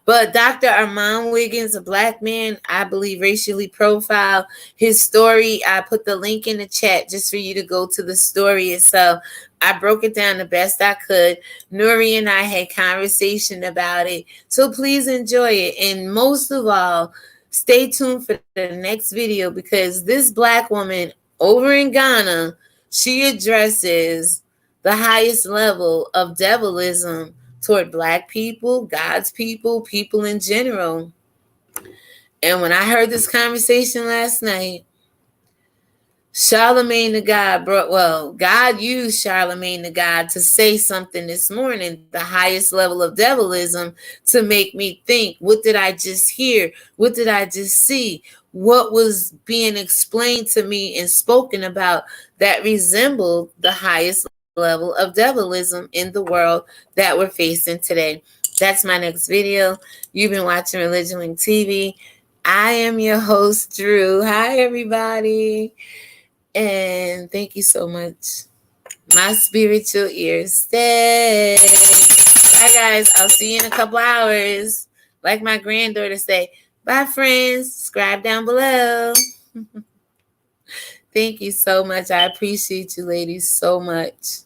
But Dr. Armen Wiggins, a black man, I believe racially profiled. His story, I put the link in the chat just for you to go to the story itself. I broke it down the best I could. Nuri and I had conversation about it. So please enjoy it. And most of all, stay tuned for the next video because this black woman over in Ghana, she addresses the highest level of devilism toward black people, God's people, people in general. And when I heard this conversation last night, Charlemagne the God God used Charlemagne the God to say something this morning, the highest level of devilism, to make me think, what did I just hear? What did I just see? What was being explained to me and spoken about that resembled the highest level of devilism in the world that we're facing today? That's my next video. You've been watching ReligionWinked TV. I am your host, Drew. Hi, everybody. And thank you so much. My spiritual ears stay. Bye, guys. I'll see you in a couple hours. Like my granddaughter say, bye. Bye, friends. Subscribe down below. Thank you so much. I appreciate you ladies so much.